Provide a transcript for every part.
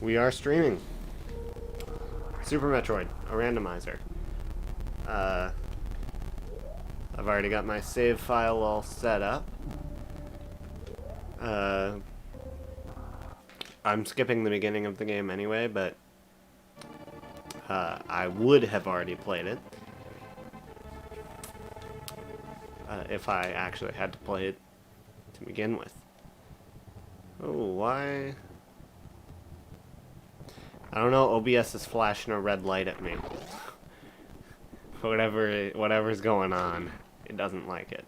We are streaming Super Metroid, a randomizer. I've already got my save file all set up. I'm skipping the beginning of the game anyway, but I would have already played it if I actually had to play it to begin with. Oh, why? I don't know, OBS is flashing a red light at me. Whatever's going on, it doesn't like it.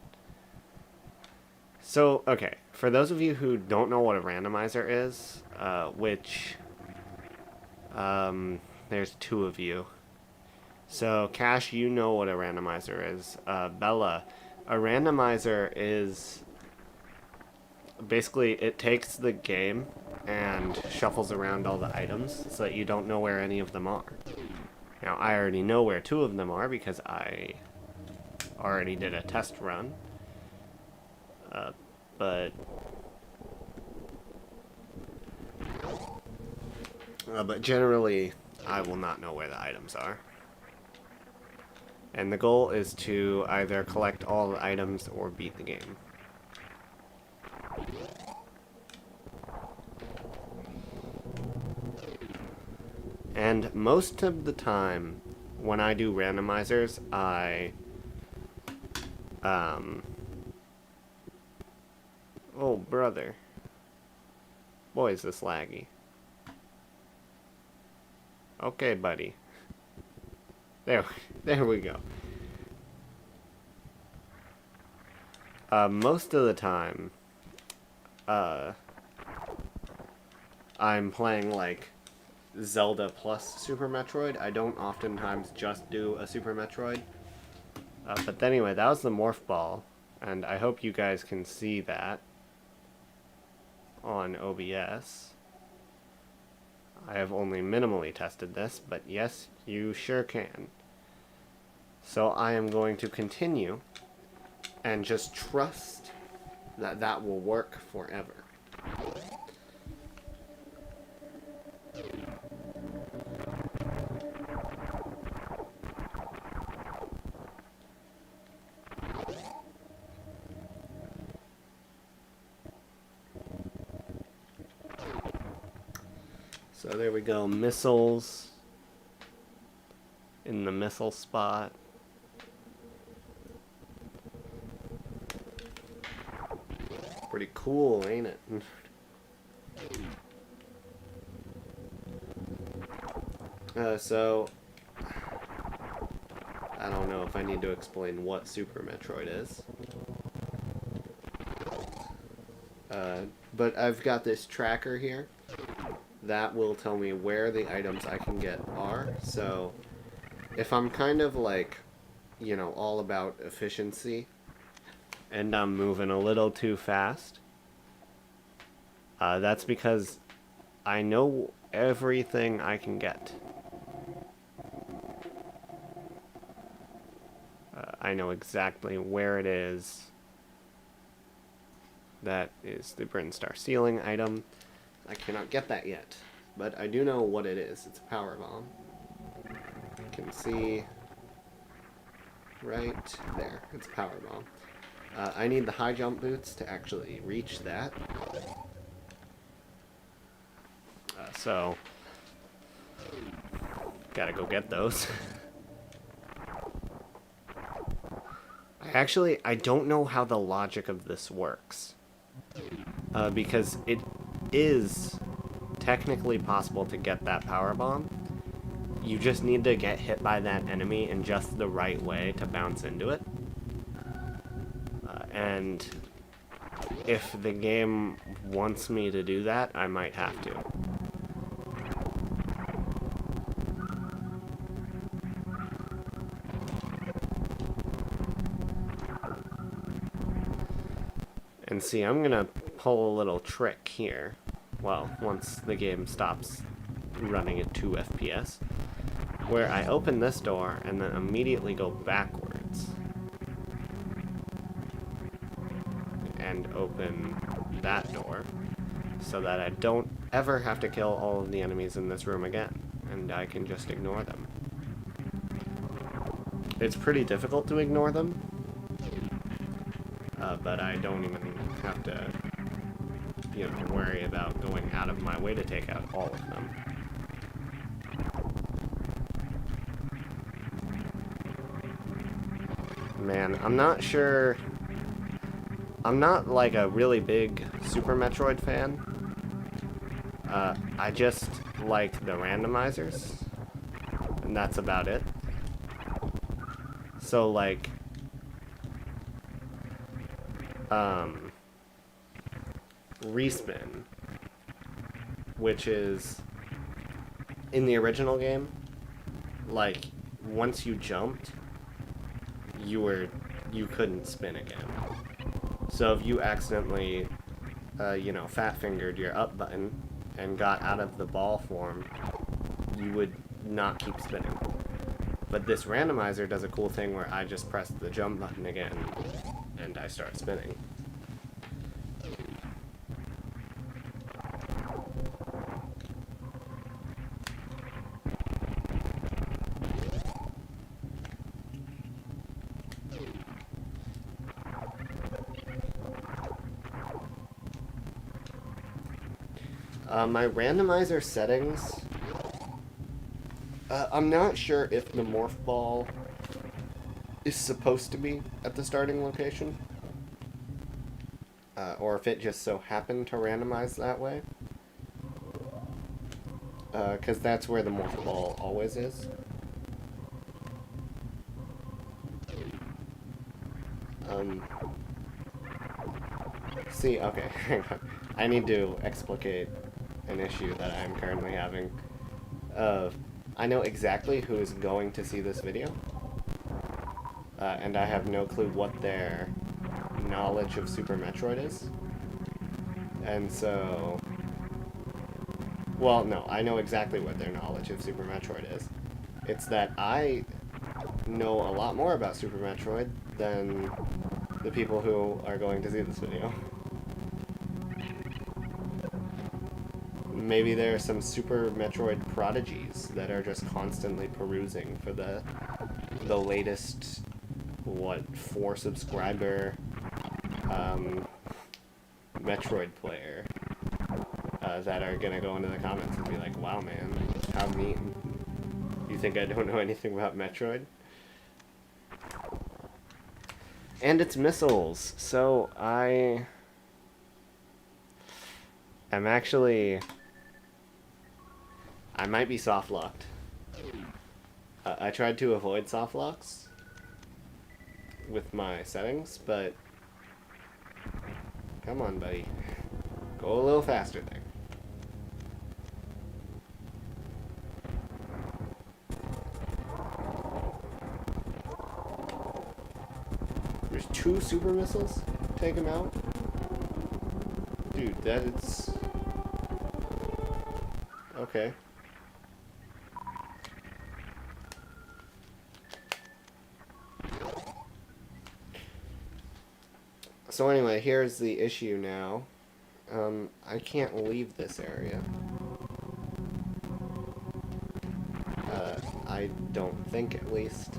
So, okay, for those of you who don't know what a randomizer is, there's two of you. So, Cash, you know what a randomizer is. Bella, a randomizer is basically, it takes the game and shuffles around all the items so that you don't know where any of them are. Now, I already know where two of them are because I already did a test run. But generally, I will not know where the items are. And the goal is to either collect all the items or beat the game. And most of the time, when I do randomizers, oh, brother. Boy, is this laggy. Okay, buddy. There we go. Most of the time, I'm playing, like, Zelda plus Super Metroid. I don't oftentimes just do a Super Metroid. But anyway, that was the Morph Ball, and I hope you guys can see that on OBS. I have only minimally tested this, but yes, you sure can. So I am going to continue and just trust that that will work forever. So there we go, missiles in the missile spot. Pretty cool, ain't it? So I don't know if I need to explain what Super Metroid is. But I've got this tracker here that will tell me where the items I can get are. So if I'm kind of like, you know, all about efficiency and I'm moving a little too fast, that's because I know everything I can get. I know exactly where it is. That is the Brinstar Ceiling item. I cannot get that yet, but I do know what it is. It's a power bomb. You can see right there. It's a power bomb. I need the high jump boots to actually reach that. So, gotta go get those. I don't know how the logic of this works. Because it is technically possible to get that power bomb. You just need to get hit by that enemy in just the right way to bounce into it. And if the game wants me to do that, I might have to. And see, I'm gonna pull a little trick here. Well, once the game stops running at 2 FPS, where I open this door and then immediately go backwards and open that door. so that I don't ever have to kill all of the enemies in this room again, and I can just ignore them. It's pretty difficult to ignore them, but I don't even have to, you know, worry about going out of my way to take out all of them. Man, I'm not sure. I'm not like a really big Super Metroid fan. I just like the randomizers, and that's about it. So like, Respin, which is in the original game, like once you jumped, you couldn't spin again. So if you accidentally, you know, fat-fingered your up button and got out of the ball form, you would not keep spinning. But this randomizer does a cool thing where I just press the jump button again and I start spinning. My randomizer settings, I'm not sure if the morph ball is supposed to be at the starting location, or if it just so happened to randomize that way, because that's where the morph ball always is. See, okay, hang on. I need to explicate an issue that I'm currently having. I know exactly who is going to see this video, and I have no clue what their knowledge of Super Metroid is. And so, well, no, I know exactly what their knowledge of Super Metroid is. It's that I know a lot more about Super Metroid than the people who are going to see this video. Maybe there are some Super Metroid prodigies that are just constantly perusing for the latest, what, 4 subscriber Metroid player that are gonna go into the comments and be like, wow man, how mean. You think I don't know anything about Metroid? And it's missiles, so I am actually... I might be soft locked. I tried to avoid soft locks with my settings, but come on, buddy. Go a little faster there. There's 2 super missiles? Take him out? Dude, that is... Okay. So anyway, here's the issue now. I can't leave this area. I don't think, at least.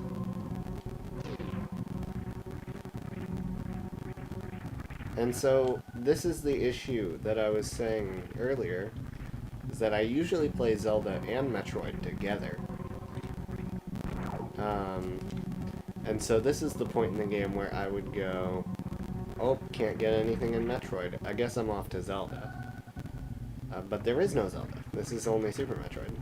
And so, this is the issue that I was saying earlier, is that I usually play Zelda and Metroid together. And so this is the point in the game where I would go, oh, can't get anything in Metroid. I guess I'm off to Zelda. But there is no Zelda. This is only Super Metroid.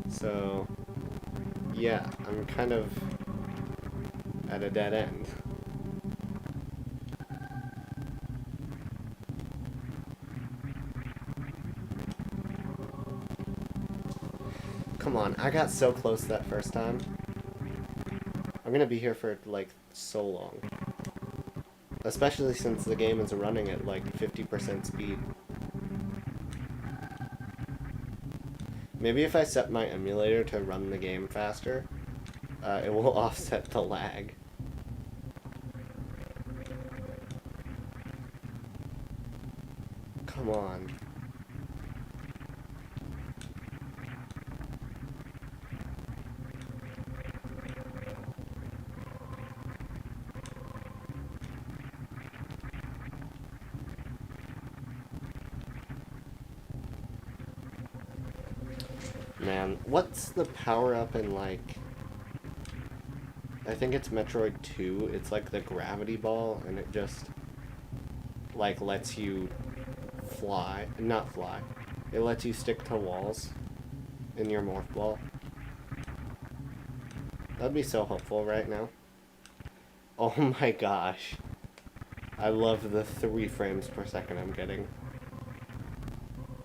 So, yeah, I'm kind of at a dead end. Come on, I got so close that first time. I'm gonna be here for, like, so long. Especially since the game is running at, like, 50% speed. Maybe if I set my emulator to run the game faster, it will offset the lag. Come on. Man, what's the power-up in, like... I think it's Metroid 2. It's like the gravity ball, and it just, like, lets you fly. Not fly. It lets you stick to walls in your morph ball. That'd be so helpful right now. Oh my gosh. I love the 3 frames per second I'm getting.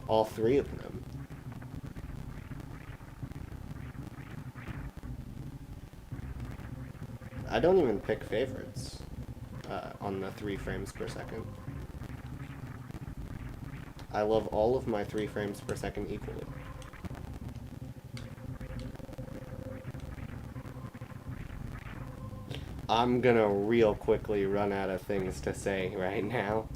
All 3 of them. I don't even pick favorites on the 3 frames per second. I love all of my 3 frames per second equally. I'm gonna real quickly run out of things to say right now.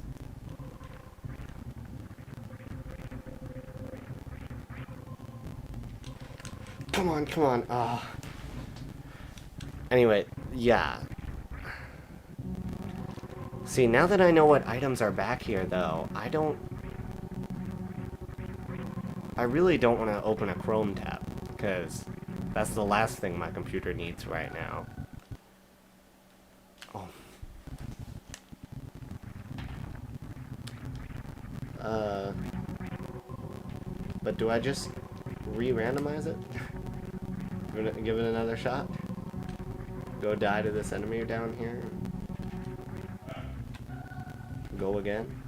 Come on, come on. Anyway, yeah. See, now that I know what items are back here, though, I really don't want to open a Chrome tab, because that's the last thing my computer needs right now. Oh. But do I just re-randomize it? Give it another shot? Go die to this enemy down here? Go again?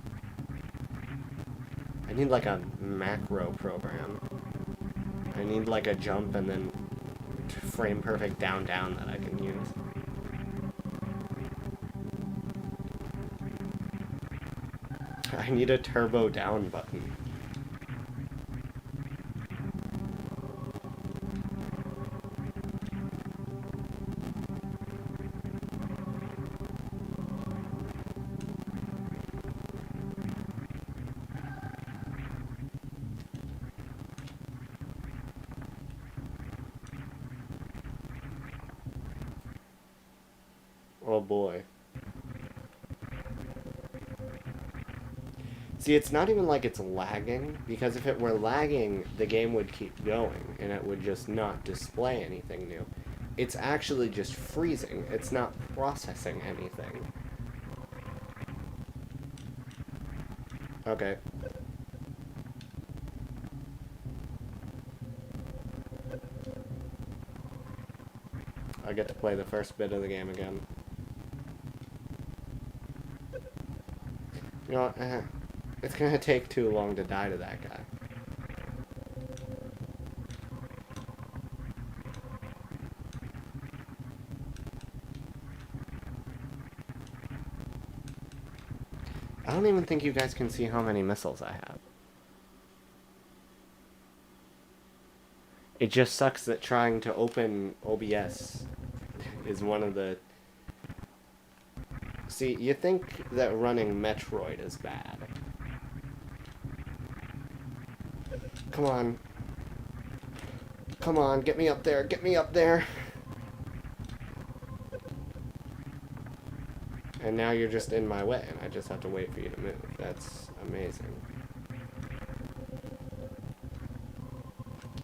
I need like a macro program. I need like a jump and then frame perfect down down that I can use. I need a turbo down button. Oh boy. See, it's not even like it's lagging, because if it were lagging, the game would keep going, and it would just not display anything new. It's actually just freezing. It's not processing anything. Okay. I get to play the first bit of the game again. You know what? It's gonna take too long to die to that guy. I don't even think you guys can see how many missiles I have. It just sucks that trying to open OBS is one of the... See, you think that running Metroid is bad. Come on. Come on, get me up there, get me up there! And now you're just in my way, and I just have to wait for you to move. That's amazing.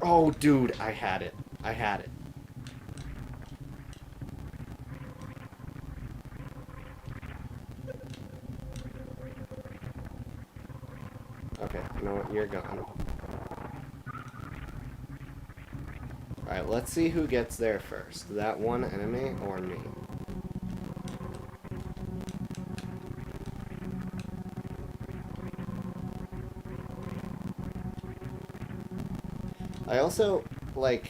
Oh, dude, I had it. I had it. Okay, you know what? You're gone. Alright, let's see who gets there first. That one enemy or me? I also, like...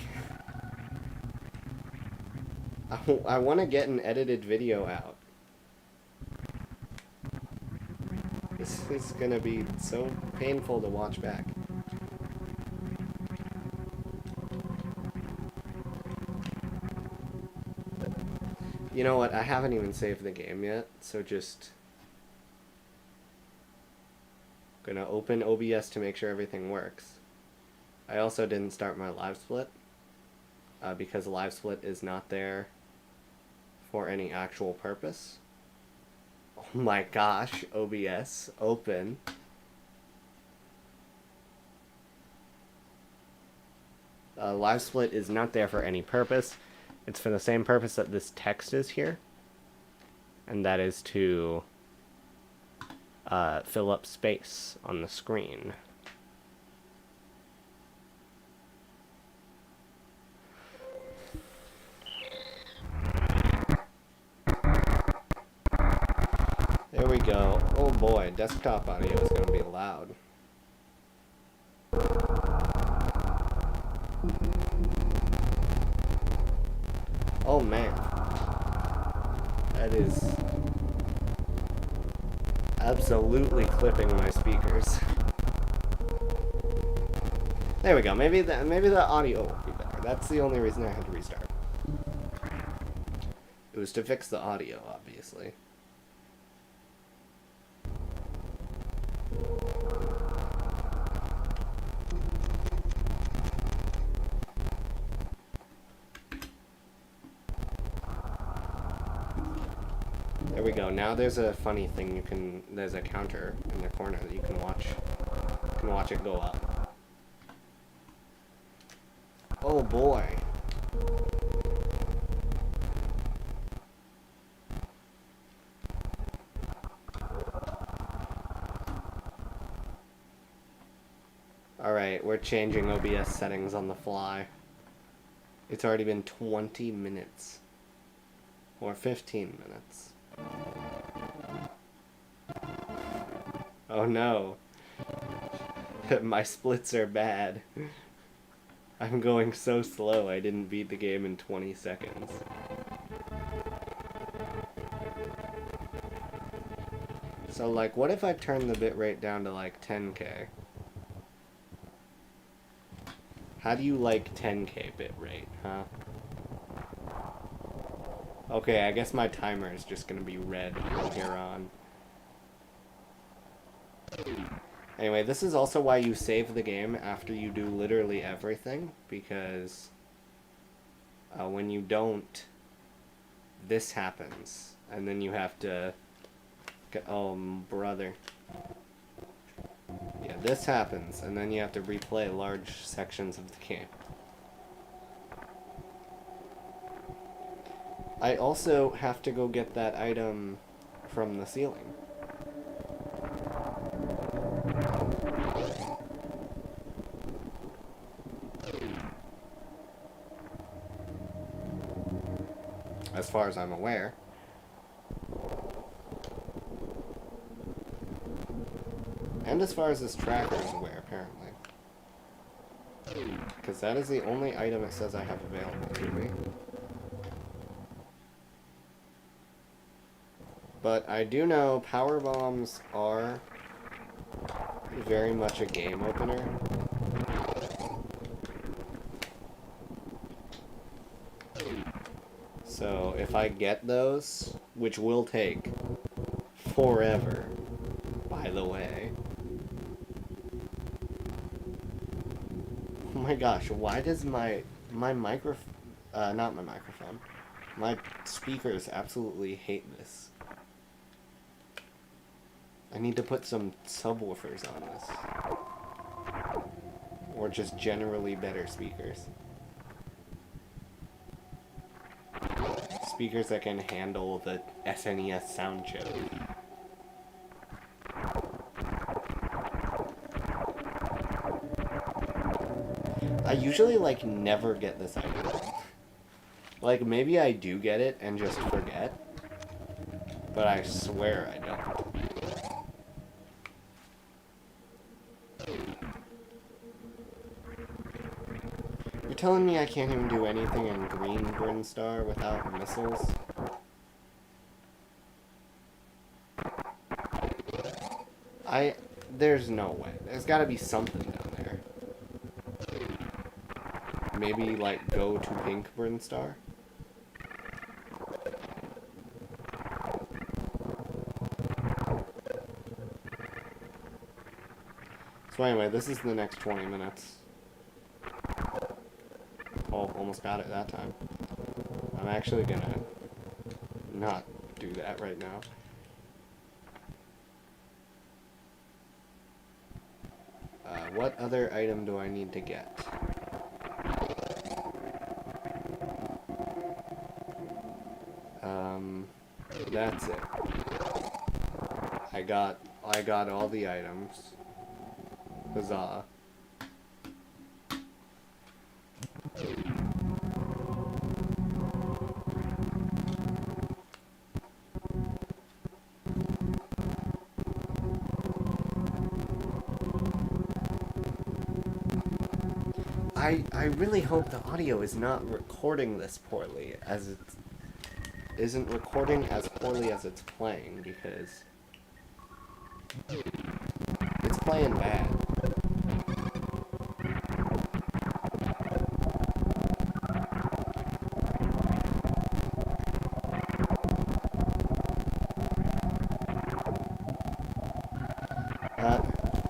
I want to get an edited video out. This is gonna be so painful to watch back. You know what? I haven't even saved the game yet, so just Gonna open OBS to make sure everything works. I also didn't start my live split because live split is not there for any actual purpose. Oh my gosh, OBS, open. Live split is not there for any purpose. It's for the same purpose that this text is here. And that is to fill up space on the screen. There we go. Oh boy, desktop audio is going to be loud. Oh man. That is absolutely clipping my speakers. There we go. Maybe the audio will be better. That's the only reason I had to restart. It was to fix the audio, obviously. There we go. Now there's a funny thing there's a counter in the corner that you can watch. You can watch it go up. Oh boy. Alright, we're changing OBS settings on the fly. It's already been 20 minutes. Or 15 minutes. Oh no. My splits are bad. I'm going so slow I didn't beat the game in 20 seconds. So like, what if I turn the bitrate down to like 10K? How do you like 10K bitrate, huh? Okay, I guess my timer is just gonna be red from here on. Anyway, this is also why you save the game after you do literally everything, because when you don't, this happens, and then you have to... Oh, brother. Yeah, this happens, and then you have to replay large sections of the game. I also have to go get that item from the ceiling. As far as I'm aware. And as far as this tracker is aware, apparently. Because that is the only item it says I have available to me. But I do know power bombs are very much a game opener. So if I get those, which will take forever, by the way. Oh my gosh, why does my speakers absolutely hate this. I need to put some subwoofers on this. Or just generally better speakers. Speakers that can handle the SNES sound chip. I usually, like, never get this item. Like, maybe I do get it and just forget. But I swear I don't. You're telling me I can't even do anything in Green Brinstar without missiles? There's no way. There's gotta be something down there. Maybe, like, go to Pink Brinstar? So anyway, this is the next 20 minutes. Oh, almost got it that time. I'm actually gonna not do that right now. What other item do I need to get? That's it. I got all the items. Huzzah. I really hope the audio is not recording this poorly, as it isn't recording as poorly as it's playing, because it's playing bad.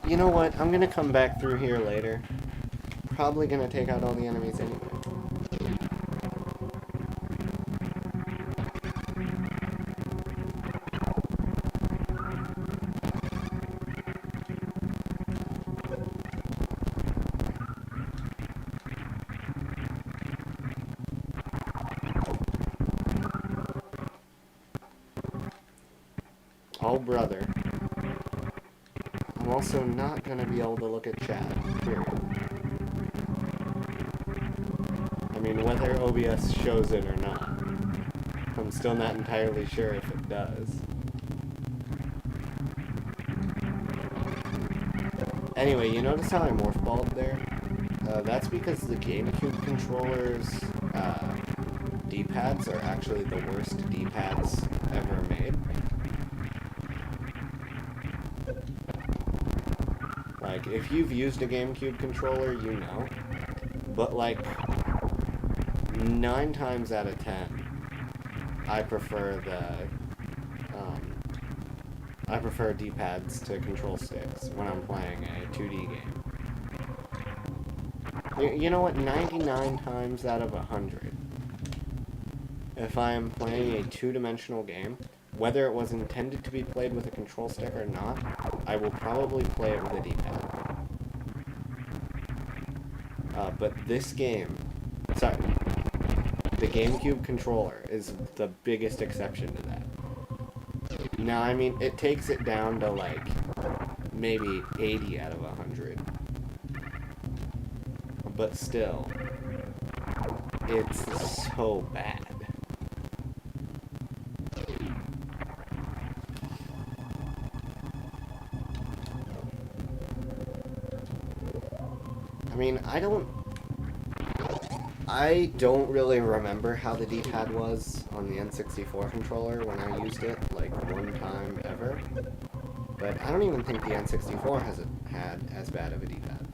You know what? I'm gonna come back through here later. Probably gonna take out all the enemies anyway. Oh, brother. I'm also not gonna be able to look at chat, period. I mean, whether OBS shows it or not. I'm still not entirely sure if it does. Anyway, you notice how I morph balled there? That's because the GameCube controller's D-pads are actually the worst D-pads ever made. Like, if you've used a GameCube controller, you know. But, like, 9 times out of 10, I prefer D-pads to control sticks when I'm playing a 2D game. You know what? 99 times out of 100, if I am playing a two-dimensional game, whether it was intended to be played with a control stick or not, I will probably play it with a D-pad. But this game, sorry, the GameCube controller is the biggest exception to that. Now, I mean, it takes it down to, like, maybe 80 out of 100. But still, it's so bad. I mean, I don't really remember how the D-pad was on the N64 controller when I used it, like, one time ever. But I don't even think the N64 had as bad of a D-pad.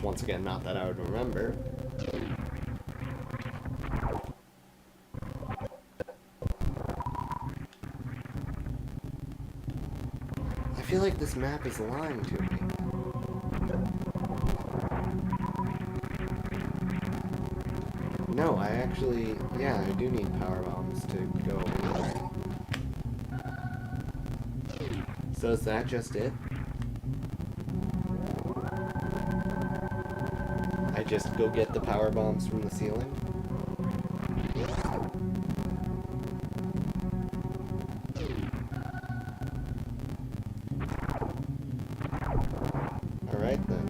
Once again, not that I would remember. I feel like this map is lying to me. No, I actually, yeah, I do need power bombs to go anywhere. So is that just it? I just go get the power bombs from the ceiling? Alright then.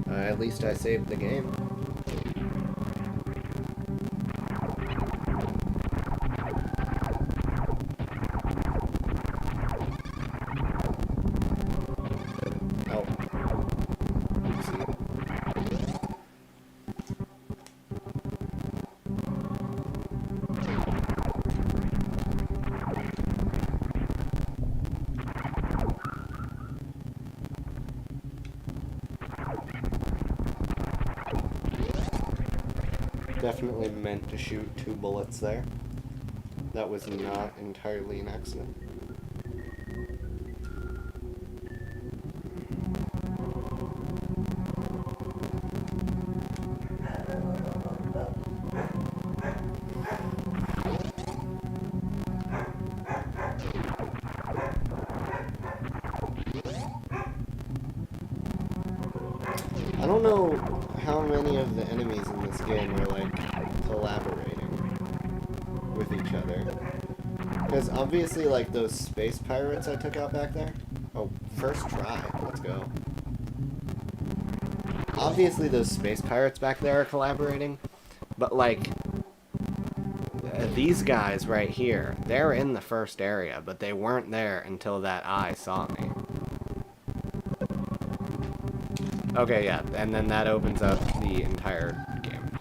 At least I saved the game. Oh. Oopsie. Definitely meant to shoot 2 bullets there. That was not entirely an accident. I don't know how many of the enemies in this game are, like, collaborating with each other. Because obviously, like, those space pirates I took out back there... Oh, first try. Let's go. Obviously, those space pirates back there are collaborating. But, like, these guys right here, they're in the first area, but they weren't there until that eye saw me. Okay, yeah, and then that opens up the entire game.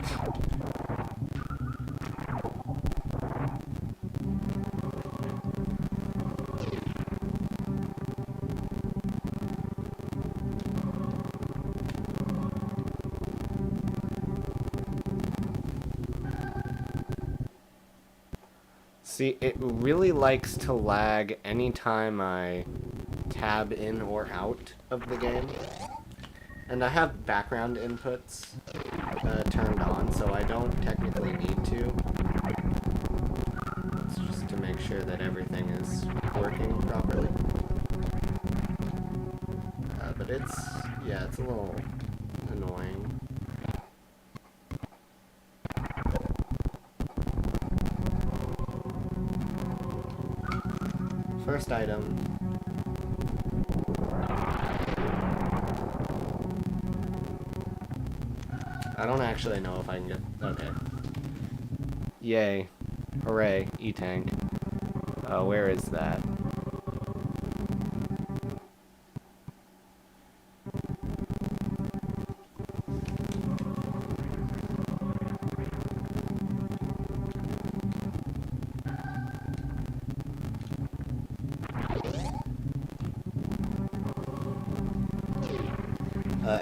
See, it really likes to lag anytime I tab in or out of the game. And I have background inputs turned on, so I don't technically need to. It's just to make sure that everything is working properly. But it's, yeah, it's a little annoying. First item. I don't actually know if I can get... Okay. Yay. Hooray. E-tank. Where is that?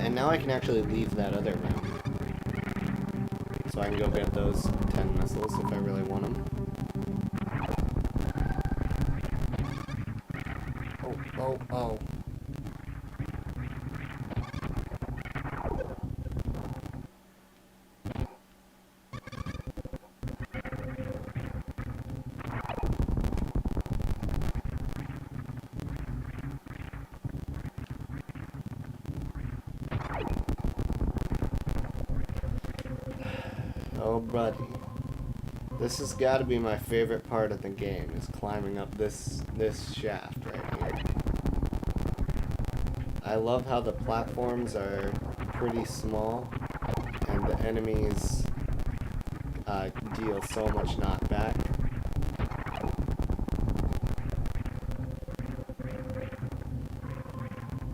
And now I can actually leave that other room. So I can go get those 10 missiles if I really want them. Oh. Oh, buddy. This has got to be my favorite part of the game, is climbing up this shaft right here. I love how the platforms are pretty small, and the enemies deal so much knockback.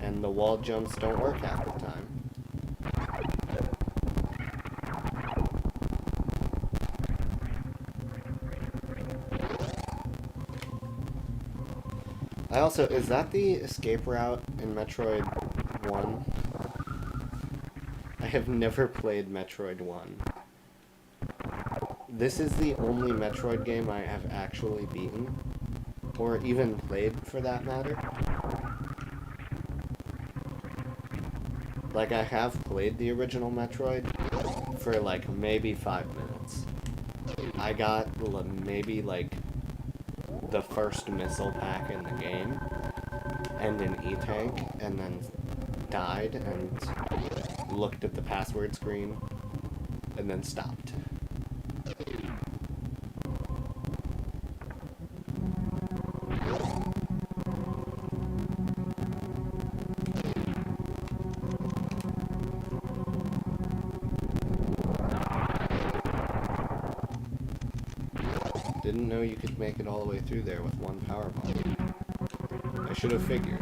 And the wall jumps don't work half the time. I also, is that the escape route in Metroid 1? I have never played Metroid 1. This is the only Metroid game I have actually beaten, or even played for that matter. Like, I have played the original Metroid for like maybe 5 minutes. I got maybe like the first missile pack in the game, and an E-tank, and then died and looked at the password screen, and then stopped. Didn't know you could make it all the way through there with one power bomb. I should have figured.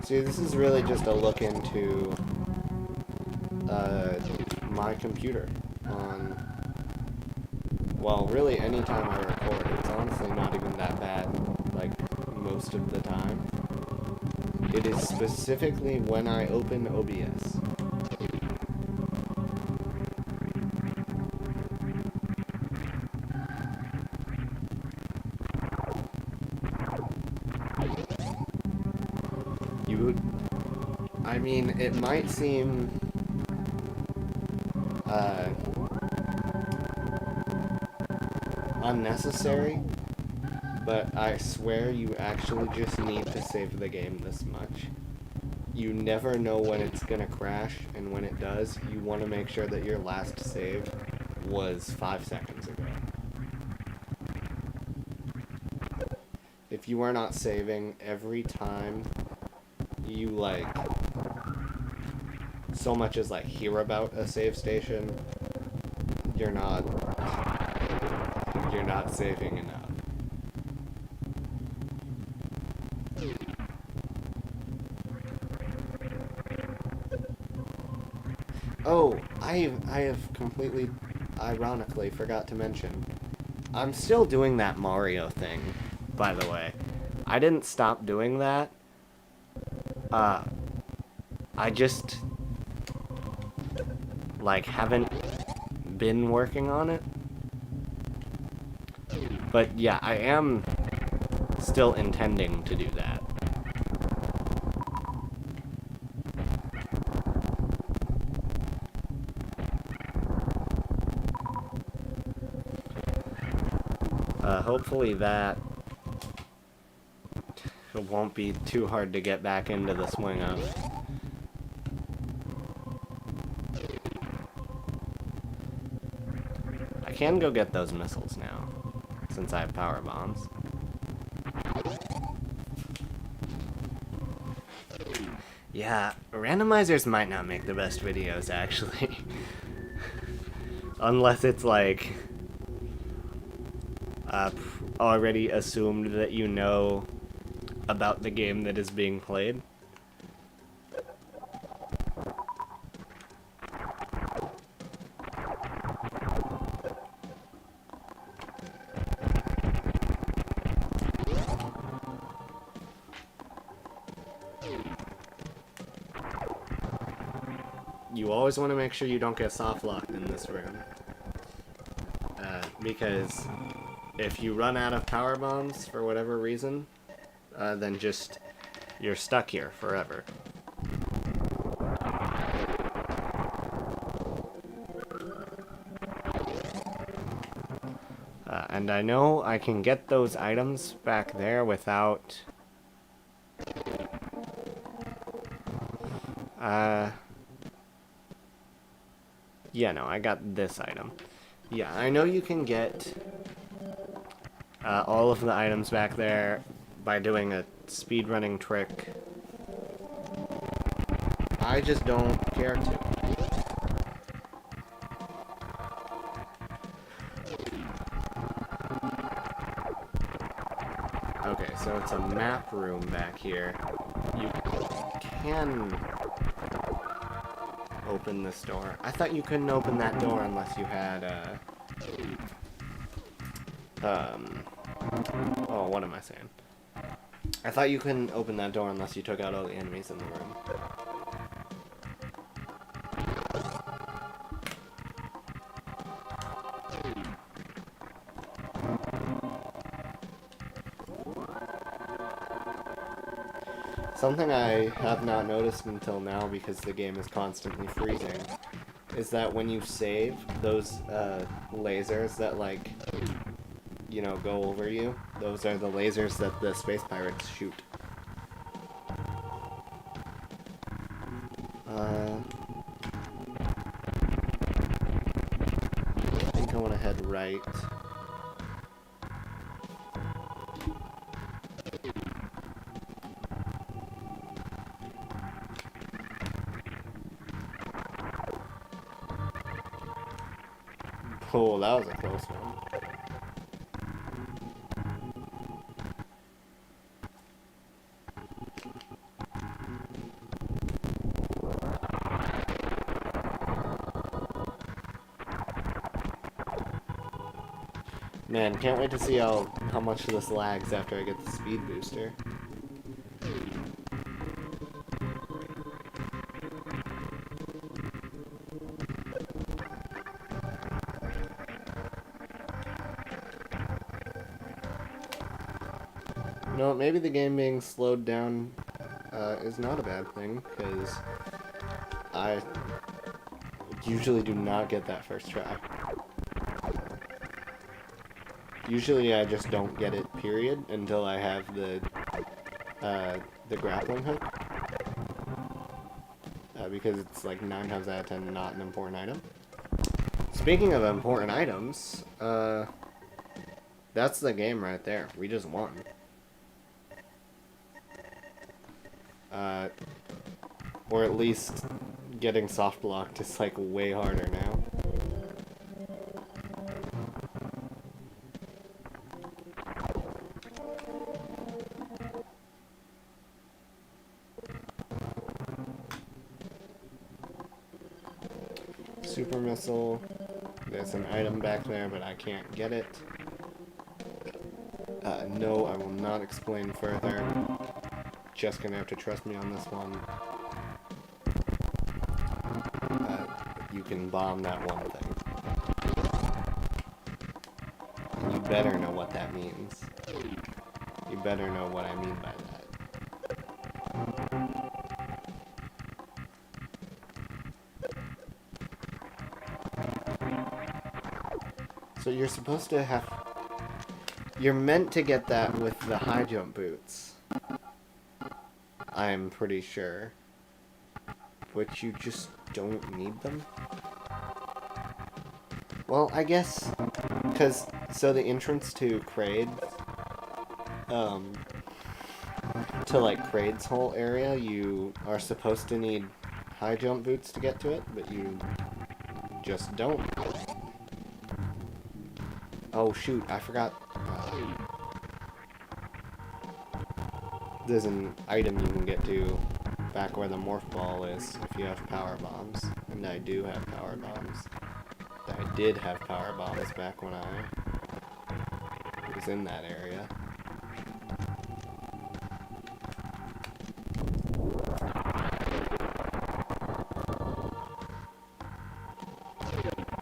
See, this is really just a look into my computer on, well, really any time I record. It's honestly not even that bad, like, most of the time. It is specifically when I open OBS. I mean, it might seem unnecessary, but I swear you actually just need to save the game this much. You never know when it's gonna crash, and when it does, you want to make sure that your last save was 5 seconds ago. If you are not saving every time you, like, so much as, like, hear about a save station, you're not saving enough. Oh, I have completely, ironically, forgot to mention, I'm still doing that Mario thing, by the way. I didn't stop doing that. I just, like, haven't been working on it. But yeah, I am still intending to do that. Hopefully that it won't be too hard to get back into the swing of. I can go get those missiles now, since I have power bombs. Yeah, randomizers might not make the best videos, actually. Unless it's like already assumed that you know about the game that is being played. You always want to make sure you don't get soft locked in this room. Because if you run out of power bombs for whatever reason, then just, you're stuck here forever. And I know I can get those items back there without... yeah, no, I got this item. Yeah, I know you can get all of the items back there by doing a speedrunning trick. I just don't care to. Okay, so it's a map room back here. You can open this door. I thought you couldn't open that door unless you had, oh, what am I saying? I thought you couldn't open that door unless you took out all the enemies in the room. Something I have not noticed until now, because the game is constantly freezing, is that when you save, those lasers that, like, you know, go over you, those are the lasers that the space pirates shoot. I think I want to head right. Oh, that was a close one. Man, can't wait to see how much this lags after I get the speed booster. No, maybe the game being slowed down is not a bad thing, because I usually do not get that first try. Usually I just don't get it, period, until I have the grappling hook. Because it's like 9 times out of 10 not an important item. Speaking of important items, that's the game right there. We just won. Or at least getting soft locked is like way harder now. Super missile. There's an item back there, but I can't get it. No, I will not explain further. Just gonna have to trust me on this one. You can bomb that one thing. And you better know what that means. You better know what I mean by that. So you're supposed to have... You're meant to get that with the high jump boots. I'm pretty sure. But you just don't need them? Well, I guess... Because, so the entrance to Kraid... to, like, Kraid's whole area, you are supposed to need high jump boots to get to it, but you just don't. Oh, shoot, I forgot... there's an item you can get to back where the morph ball is if you have power bombs. And I do have power bombs. I did have power bombs back when I was in that area.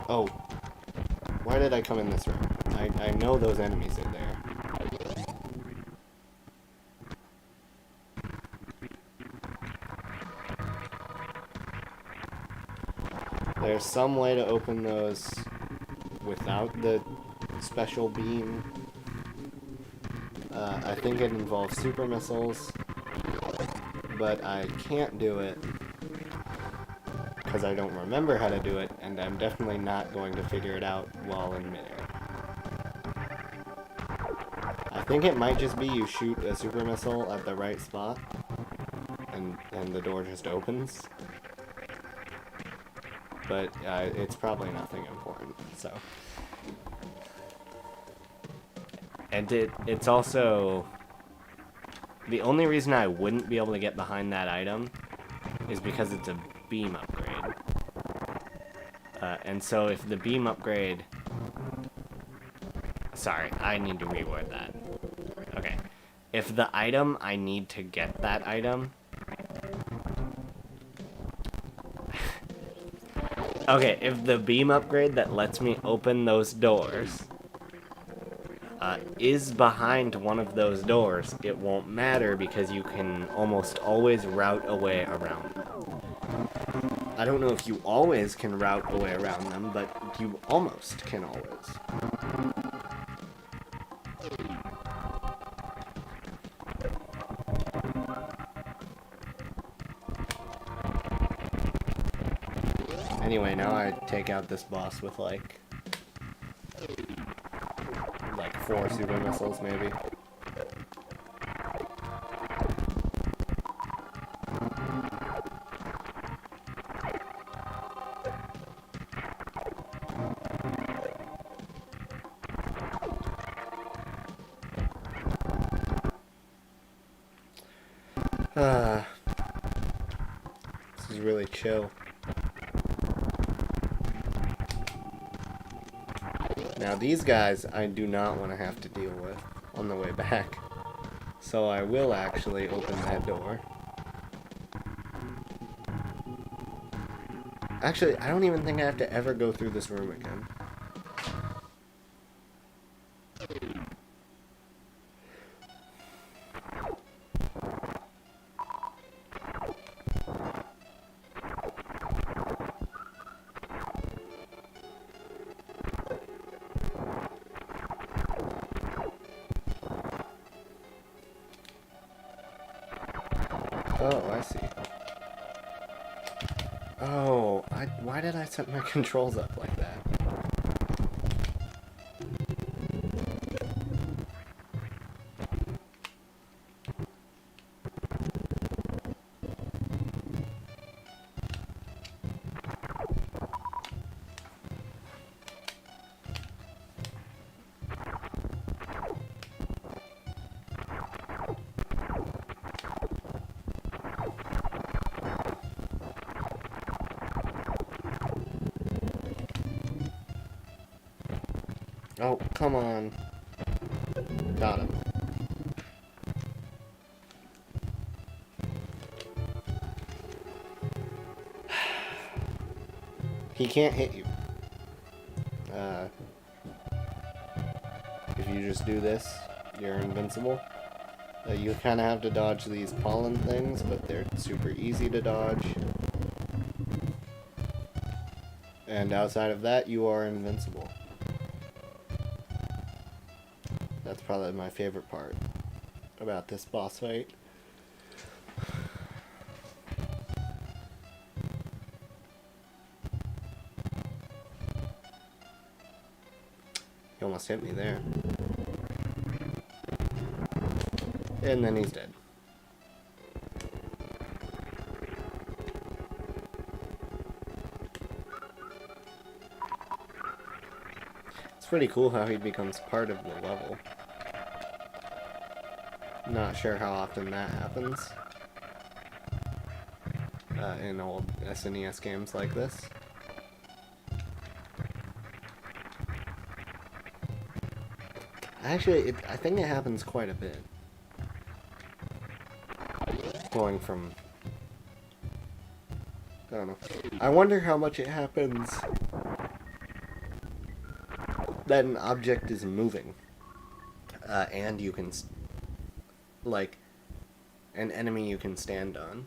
Oh. Why did I come in this room? I know those enemies are there. There's some way to open those without the special beam. I think it involves super missiles, but I can't do it because I don't remember how to do it, and I'm definitely not going to figure it out while in midair. I think it might just be you shoot a super missile at the right spot, and the door just opens. But it's probably nothing important, so. And it's also... The only reason I wouldn't be able to get behind that item is because it's a beam upgrade. And so if the beam upgrade... Sorry, I need to reword that. Okay. If the item I need to get that item... Okay, if the beam upgrade that lets me open those doors is behind one of those doors, it won't matter because you can almost always route a way around them. I don't know if you always can route a way around them, but you almost can always. Anyway, now I take out this boss with like 4 super missiles, maybe. This is really chill. Now these guys I do not want to have to deal with on the way back. So I will actually open that door. Actually, I don't even think I have to ever go through this room again. Oh, I see. Oh, why did I set my controls up like that? Oh, come on. Got him. He can't hit you. If you just do this, you're invincible. You kind of have to dodge these pollen things, but they're super easy to dodge. And outside of that, you are invincible. That's probably my favorite part about this boss fight. He almost hit me there. And then he's dead. It's pretty cool how he becomes part of the level. Not sure how often that happens in old SNES games like this. Actually, I think it happens quite a bit. Going from... I don't know. I wonder how much it happens that an object is moving. And you can... like, an enemy you can stand on.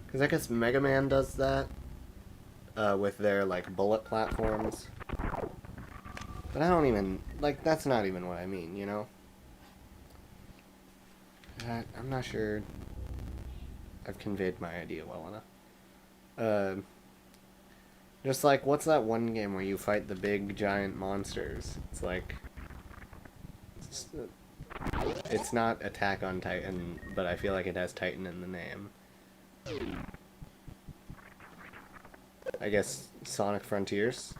Because I guess Mega Man does that with their, like, bullet platforms. But I don't even... like, that's not even what I mean, you know? I'm not sure I've conveyed my idea well enough. Just like, what's that one game where you fight the big giant monsters? It's like... it's not Attack on Titan, but I feel like it has Titan in the name. I guess Sonic Frontiers?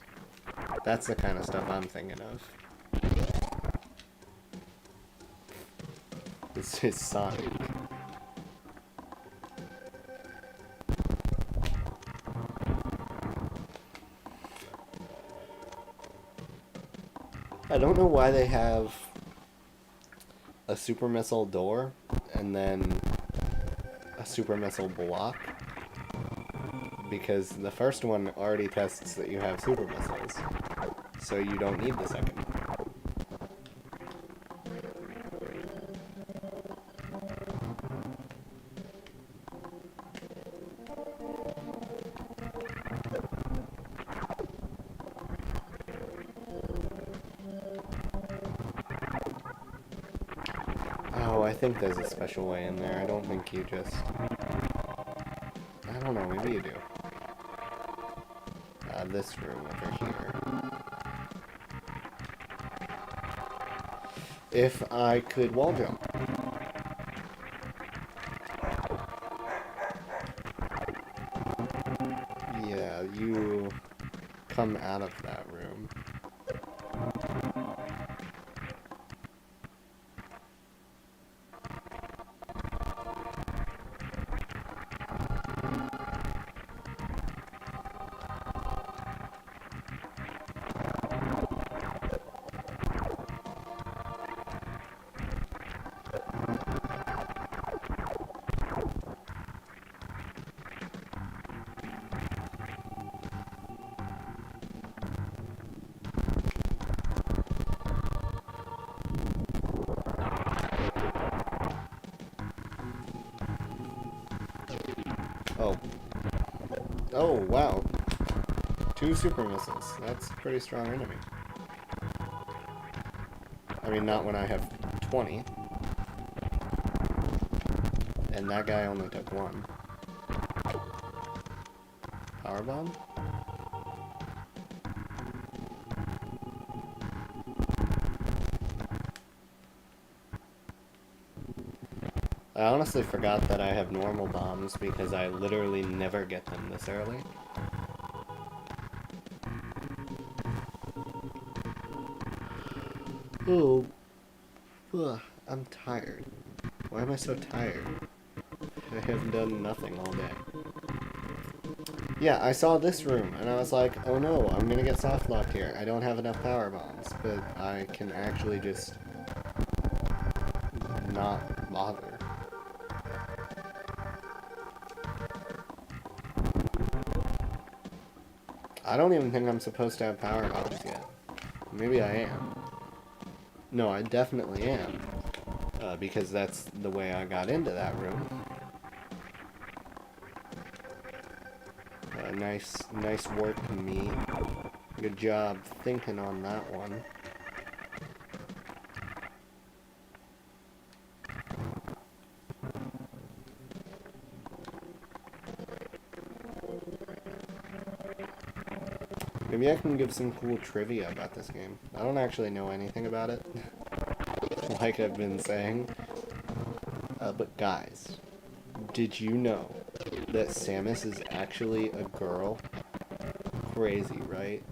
That's the kind of stuff I'm thinking of. This is Sonic. I don't know why they have a super missile door and then a super missile block, because the first one already tests that you have super missiles, so you don't need the second. Oh, I think there's a special way in there. I don't think you just... I don't know, maybe you do. This room over here. If I could wall jump. Yeah, you come out of that room. Oh. Oh, wow. 2 super missiles. That's a pretty strong enemy. I mean, not when I have 20. And that guy only took one. Powerbomb? I honestly forgot that I have normal bombs because I literally never get them this early. Oh, ugh, I'm tired. Why am I so tired? I have done nothing all day. Yeah, I saw this room, and I was like, oh no, I'm gonna get soft locked here. I don't have enough power bombs, but I can actually just not bother. I don't even think I'm supposed to have power bombs yet. Maybe I am. No, I definitely am. Because that's the way I got into that room. Nice work, me. Good job thinking on that one. Maybe I can give some cool trivia about this game. I don't actually know anything about it, like I've been saying. But guys, did you know that Samus is actually a girl? Crazy, right?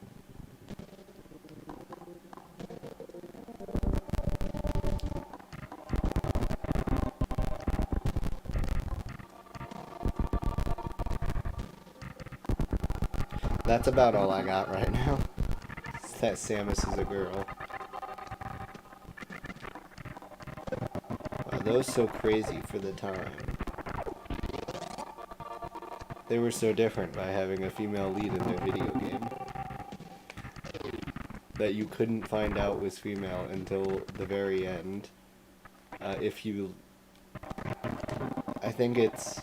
That's about all I got right now. That Samus is a girl. Wow, that was so crazy for the time. They were so different by having a female lead in their video game that you couldn't find out was female until the very end. If you... I think it's...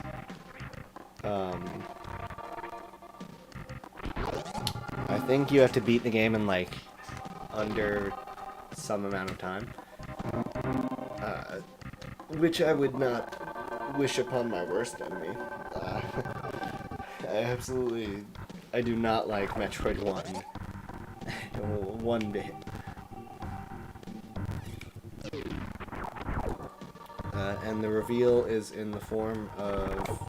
I think you have to beat the game in, like, under some amount of time. Which I would not wish upon my worst enemy. I do not like Metroid 1. One bit. And the reveal is in the form of...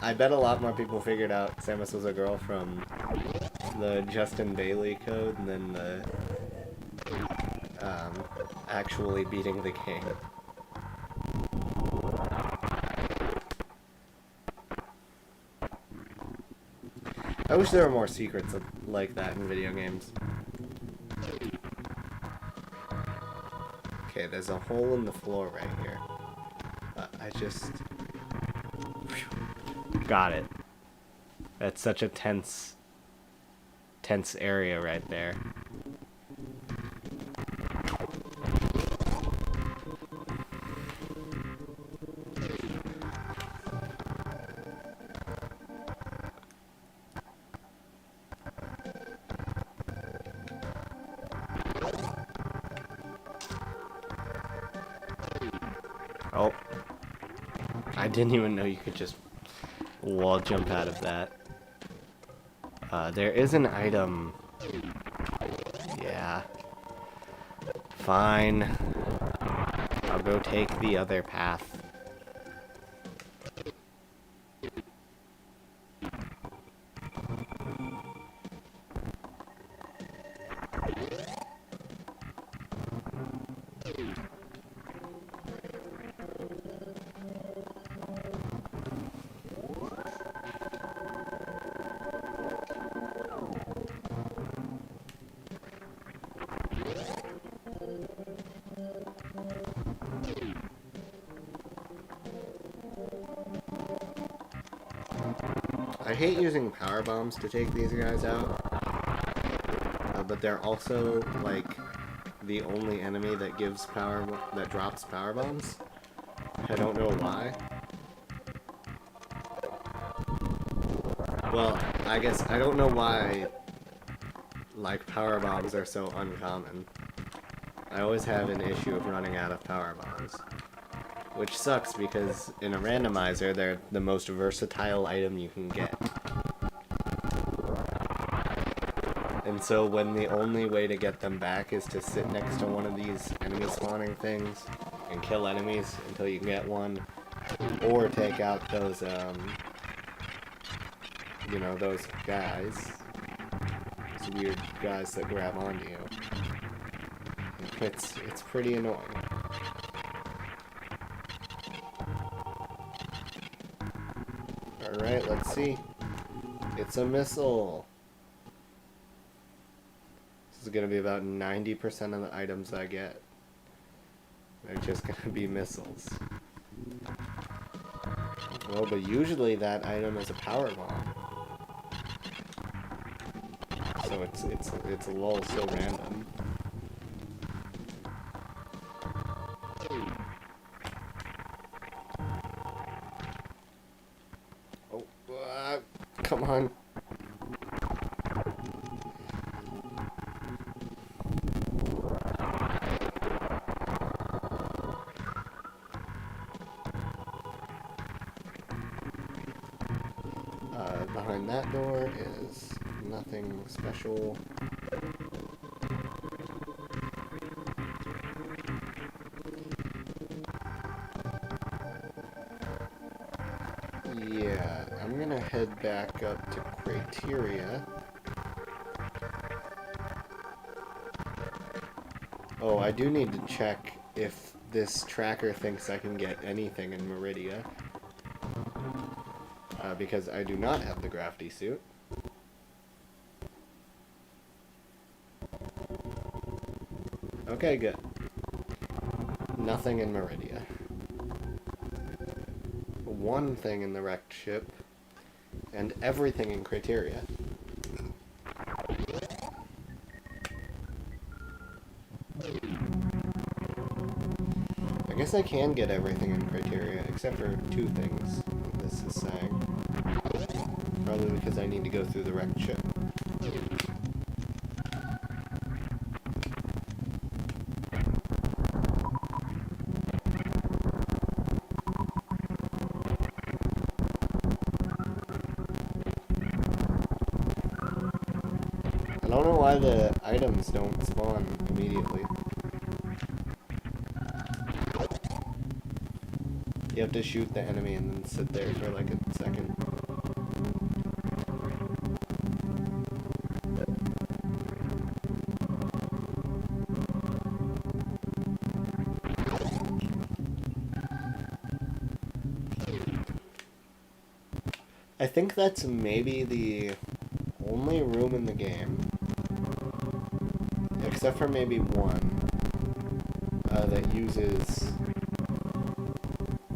I bet a lot more people figured out Samus was a girl from the Justin Bailey code than the actually beating the game. I wish there were more secrets like that in video games. Okay, there's a hole in the floor right here. I just... Got it. That's such a tense area right there. Oh. I didn't even know you could just wall jump out of that. There is an item. Yeah. Fine. I'll go take the other path. I hate using power bombs to take these guys out, but they're also like the only enemy that drops power bombs. I don't know why. Well, I guess I don't know why, like, power bombs are so uncommon. I always have an issue of running out of power bombs. Which sucks because in a randomizer, they're the most versatile item you can get. And so when the only way to get them back is to sit next to one of these enemy spawning things and kill enemies until you can get one, or take out those, you know, those guys. Those weird guys that grab onto you. It's pretty annoying. Alright, let's see. It's a missile. This is gonna be about 90% of the items I get. They're just gonna be missiles. Well, but usually that item is a power bomb. So it's a little so random. Oh, come on. Behind that door is nothing special. Yeah, I'm gonna head back up to Criteria. Oh, I do need to check if this tracker thinks I can get anything in Meridia. Because I do not have the Grafty suit. Okay, good. Nothing in Meridia. One thing in the wrecked ship, and everything in Criteria. I guess I can get everything in Criteria, except for two things, this is saying. Probably because I need to go through the wrecked ship. I don't know why the items don't spawn immediately. You have to shoot the enemy and then sit there for like a second. I think that's maybe the only room in the game, except for maybe one, that uses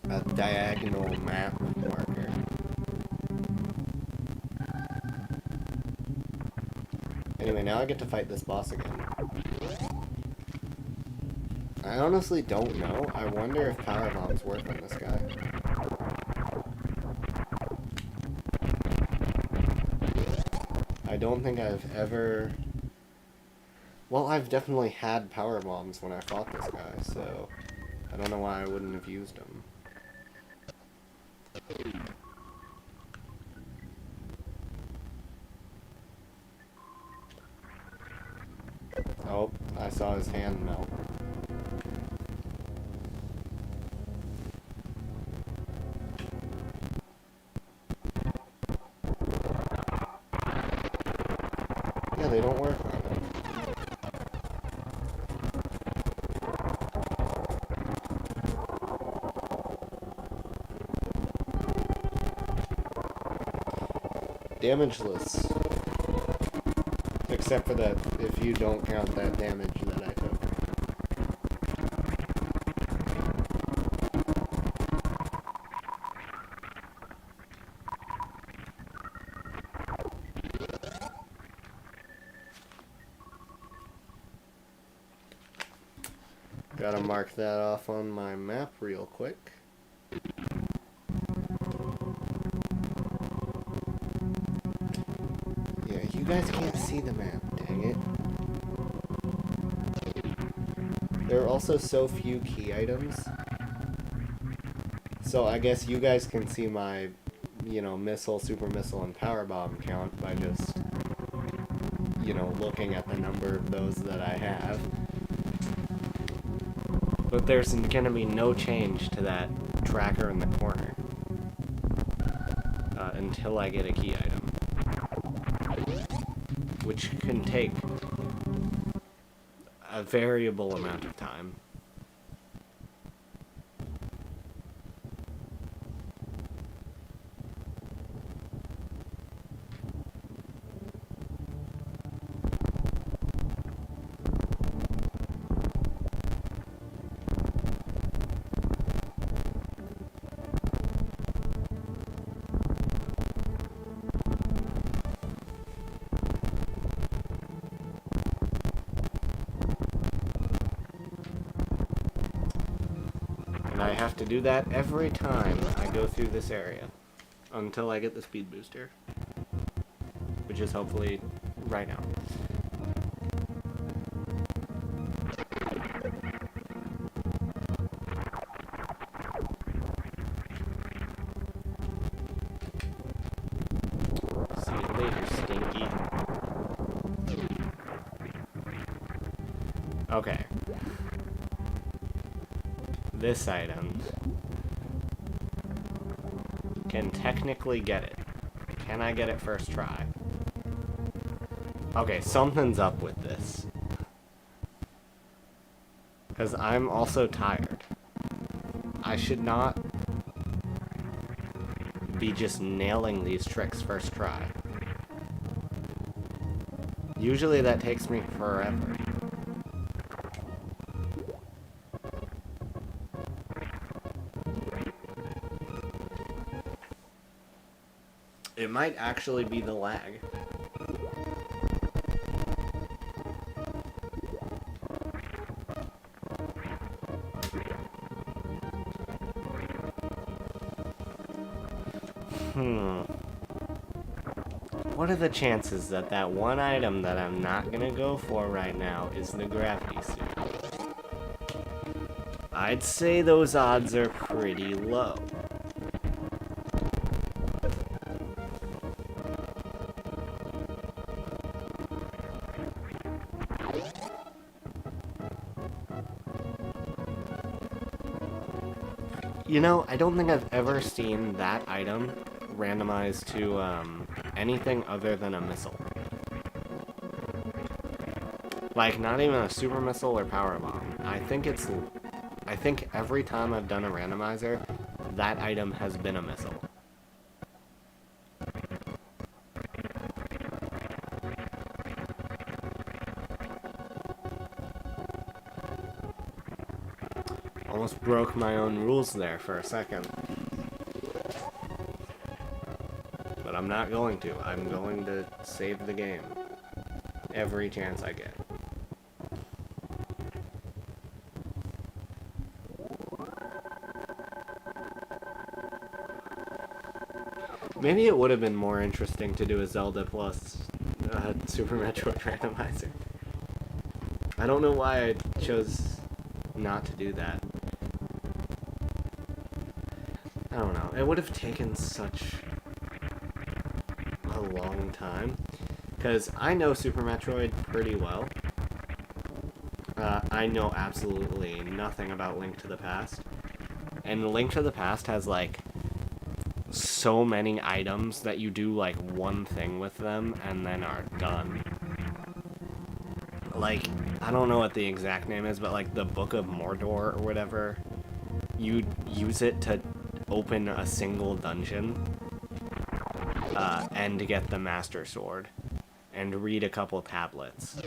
a diagonal map marker. Anyway, now I get to fight this boss again. I honestly don't know. I wonder if power bombs work on this guy. I don't think I've ever... Well, I've definitely had power bombs when I fought this guy, so I don't know why I wouldn't have used them. Oh, I saw his hand melt. Yeah, they don't work on it. Damageless. Except for that, if you don't count that damage that I took. Gotta mark that off on my map real quick. guys can't see the map, dang it. There are also so few key items. So I guess you guys can see my, you know, missile, super missile, and power bomb count by just, you know, looking at the number of those that I have. But there's gonna be no change to that tracker in the corner until I get a key item, which can take a variable amount of time. And I have to do that every time I go through this area until I get the speed booster, which is hopefully right now. See you later, Stinky. Okay. This item can technically get it. Can I get it first try? Okay, something's up with this. Because I'm also tired. I should not be just nailing these tricks first try. Usually that takes me forever. It might actually be the lag. What are the chances that that one item that I'm not gonna go for right now is the gravity suit? I'd say those odds are pretty low. You know, I don't think I've ever seen that item randomized to anything other than a missile. Like, not even a super missile or power bomb. I think every time I've done a randomizer, that item has been a missile. Almost broke my own rules there for a second. But I'm not going to. I'm going to save the game every chance I get. Maybe it would have been more interesting to do a Zelda plus Super Metroid randomizer. I don't know why I chose not to do that. I don't know. It would have taken such a long time. Because I know Super Metroid pretty well. I know absolutely nothing about Link to the Past. And Link to the Past has, like, so many items that you do, like, one thing with them and then are done. Like, I don't know what the exact name is, but, like, the Book of Mordor or whatever, you use it to open a single dungeon and to get the Master Sword and read a couple tablets.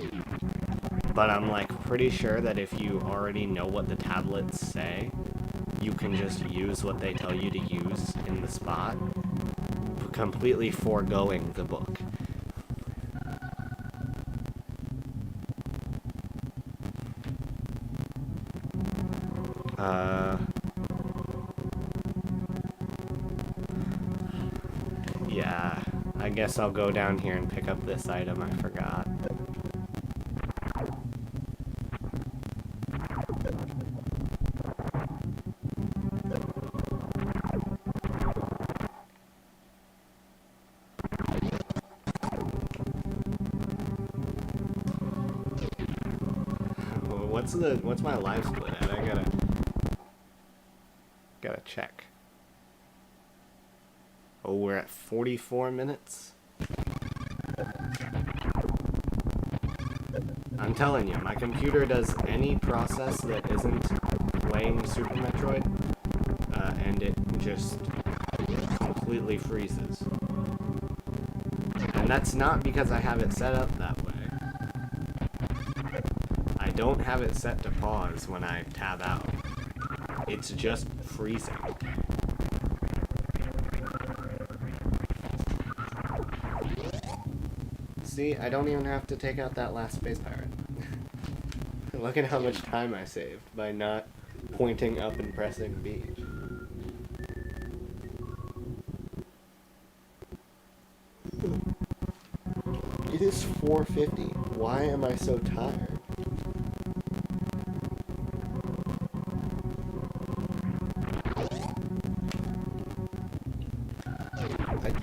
But I'm, like, pretty sure that if you already know what the tablets say, you can just use what they tell you to use in the spot, completely foregoing the book. Yeah. I guess I'll go down here and pick up this item I forgot. What's my life split at? I gotta check. Oh, we're at 44 minutes. I'm telling you, my computer does any process that isn't playing Super Metroid, and it just completely freezes. And that's not because I have it set up that way. I don't have it set to pause when I tab out. It's just freezing. See, I don't even have to take out that last space pirate. Look at how much time I saved by not pointing up and pressing B. It is 4:50. Why am I so tired?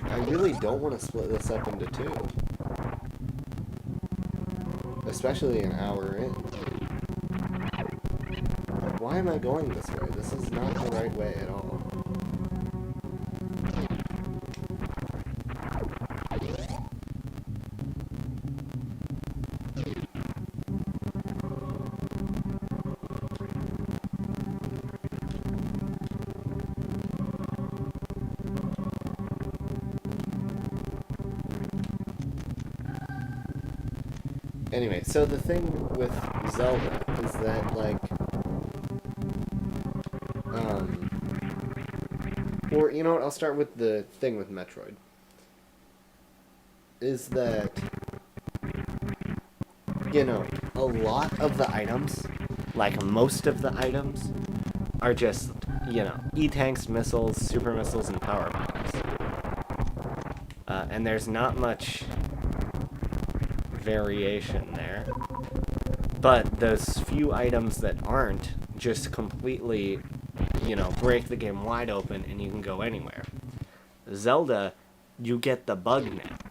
I really don't want to split this up into two. Especially an hour in. Why am I going this way? This is not the right way at all. Anyway, so the thing with Zelda is that, like, or, you know what, I'll start with the thing with Metroid. Is that, you know, a lot of the items, like most of the items, are just, you know, E-tanks, missiles, super missiles, and power bombs. And there's not much variation there. But those few items that aren't just completely, you know, break the game wide open and you can go anywhere. Zelda, you get the bug net.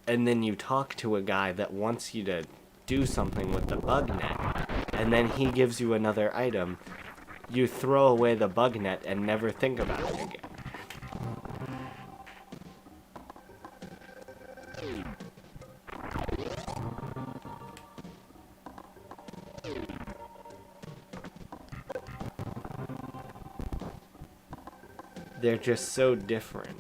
And then you talk to a guy that wants you to do something with the bug net. And then he gives you another item. You throw away the bug net and never think about it again. They're just so different.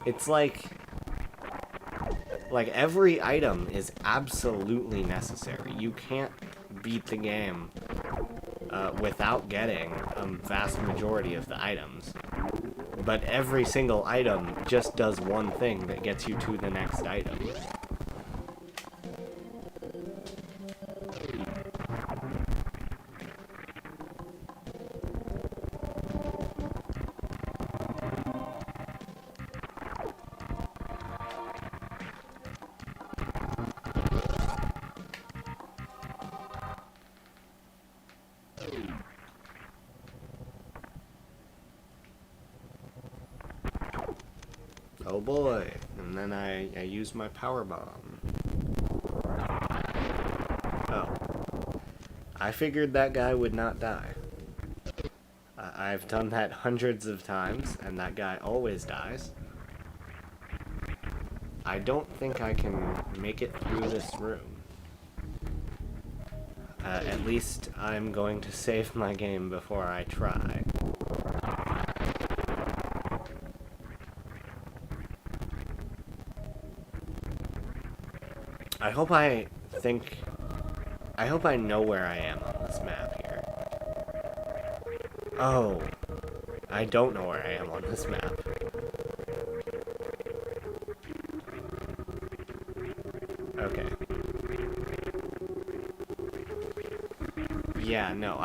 It's like every item is absolutely necessary. You can't beat the game without getting a vast majority of the items. But every single item just does one thing that gets you to the next item. Oh boy, and then I use my power bomb. Oh. I figured that guy would not die. I've done that hundreds of times, and that guy always dies. I don't think I can make it through this room. At least I'm going to save my game before I try. I hope I know where I am on this map here. Oh, I don't know where I am on this map. Okay. Yeah, no,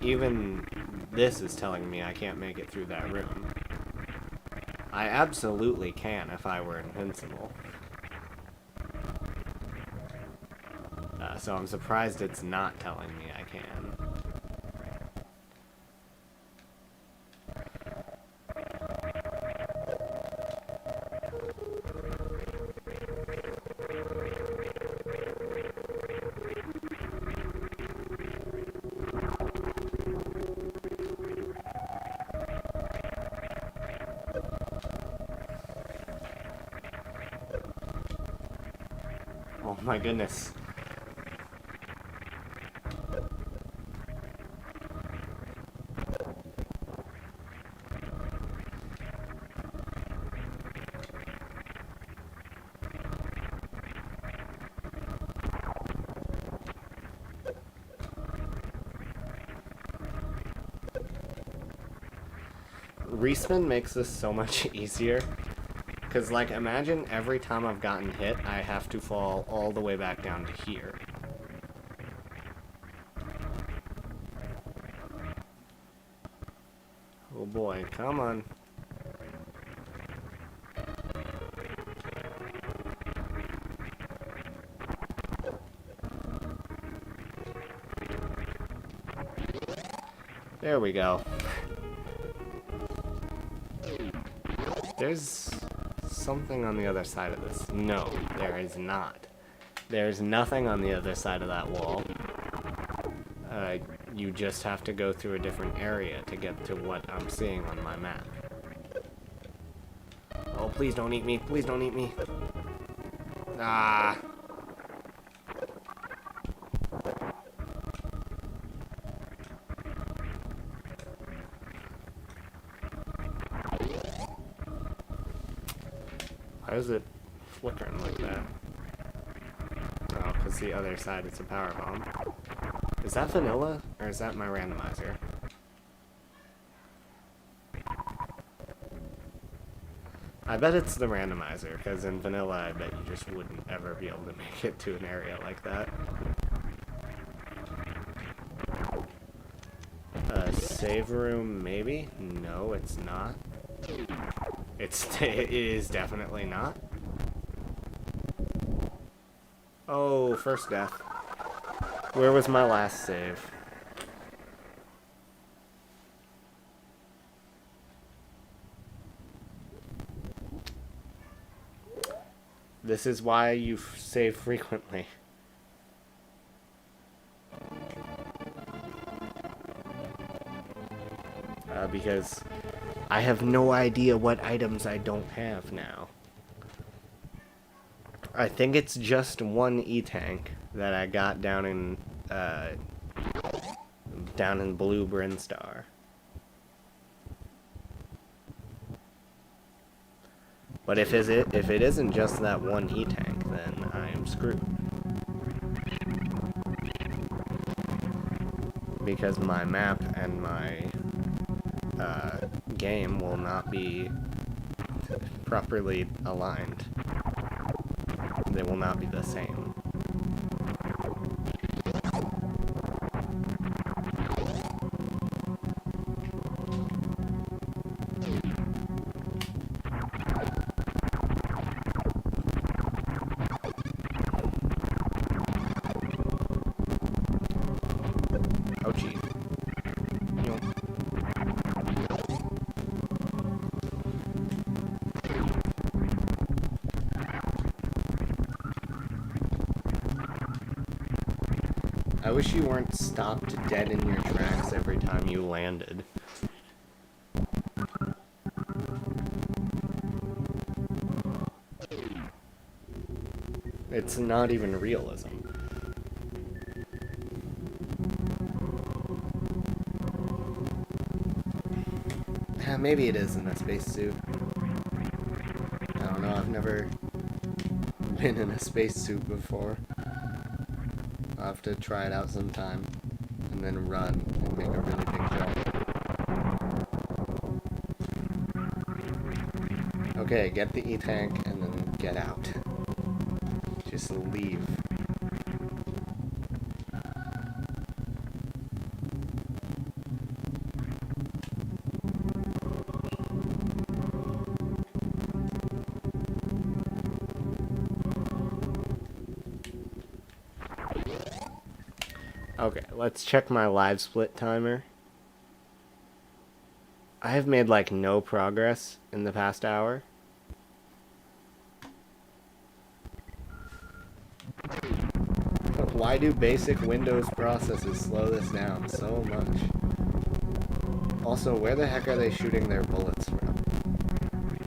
even this is telling me I can't make it through that room. I absolutely can if I were invincible. So I'm surprised it's not telling me I can. Oh my goodness. Respawn makes this so much easier. Because, like, imagine every time I've gotten hit, I have to fall all the way back down to here. Oh boy, come on. There we go. There's something on the other side of this. No, there is not. There's nothing on the other side of that wall. You just have to go through a different area to get to what I'm seeing on my map. Oh, please don't eat me. Please don't eat me. Ah. Why is it flickering like that? Oh, because the other side is a power bomb. Is that vanilla, or is that my randomizer? I bet it's the randomizer, because in vanilla I bet you just wouldn't ever be able to make it to an area like that. Save room, maybe? No, it's not. It is definitely not. Oh, first death. Where was my last save? This is why you save frequently. Because I have no idea what items I don't have now. I think it's just one E-tank that I got down in Blue Brinstar. But if it isn't just that one E-tank, then I am screwed. Because my map and my game will not be properly aligned. They will not be the same. Oh gee. I wish you weren't stopped dead in your tracks every time you landed. It's not even realism. Maybe it is in a spacesuit. I don't know, I've never been in a spacesuit before. I'll have to try it out sometime, and then run and make a really big jump. Okay, get the E-tank and then get out. Just leave. Okay, let's check my live split timer. I have made like no progress in the past hour. Why do basic Windows processes slow this down so much? Also, where the heck are they shooting their bullets from?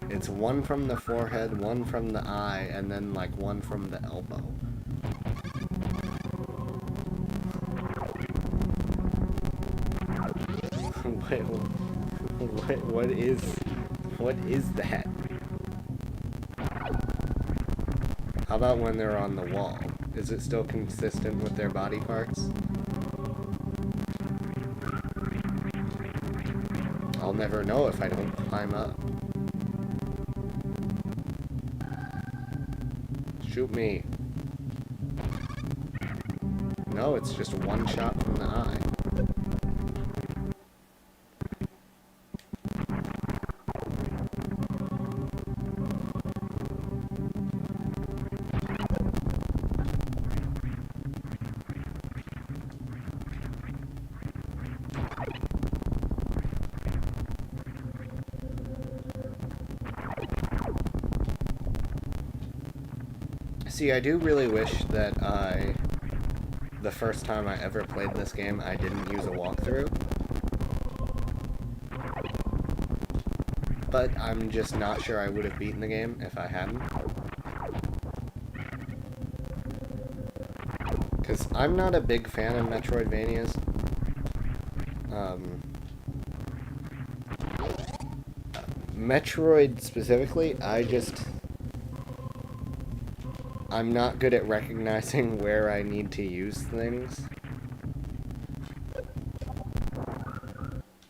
It's one from the forehead, one from the eye, and then like one from the elbow. What is that? How about when they're on the wall? Is it still consistent with their body parts? I'll never know if I don't climb up. Shoot me. No, it's just one shot from the eye. See, I do really wish that the first time I ever played this game, I didn't use a walkthrough. But I'm just not sure I would have beaten the game if I hadn't. Because I'm not a big fan of Metroidvanias. Metroid specifically, I'm not good at recognizing where I need to use things.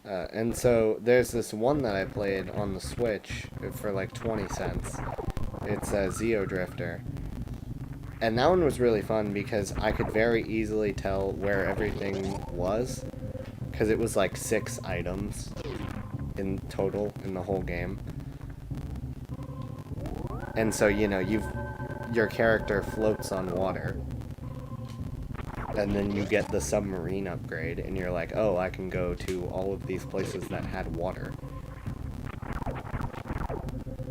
And so there's this one that I played on the Switch for like 20 cents. It's a Zeo Drifter. And that one was really fun because I could very easily tell where everything was. Because it was like 6 items in total in the whole game. And so, you know, your character floats on water. And then you get the submarine upgrade, and you're like, oh, I can go to all of these places that had water.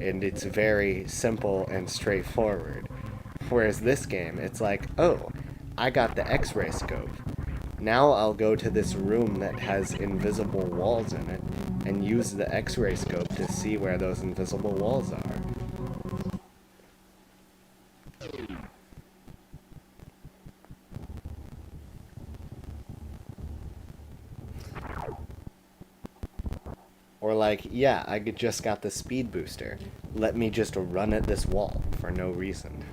And it's very simple and straightforward. Whereas this game, it's like, oh, I got the X-ray scope. Now I'll go to this room that has invisible walls in it, and use the X-ray scope to see where those invisible walls are. Or like, yeah, I just got the speed booster. Let me just run at this wall for no reason.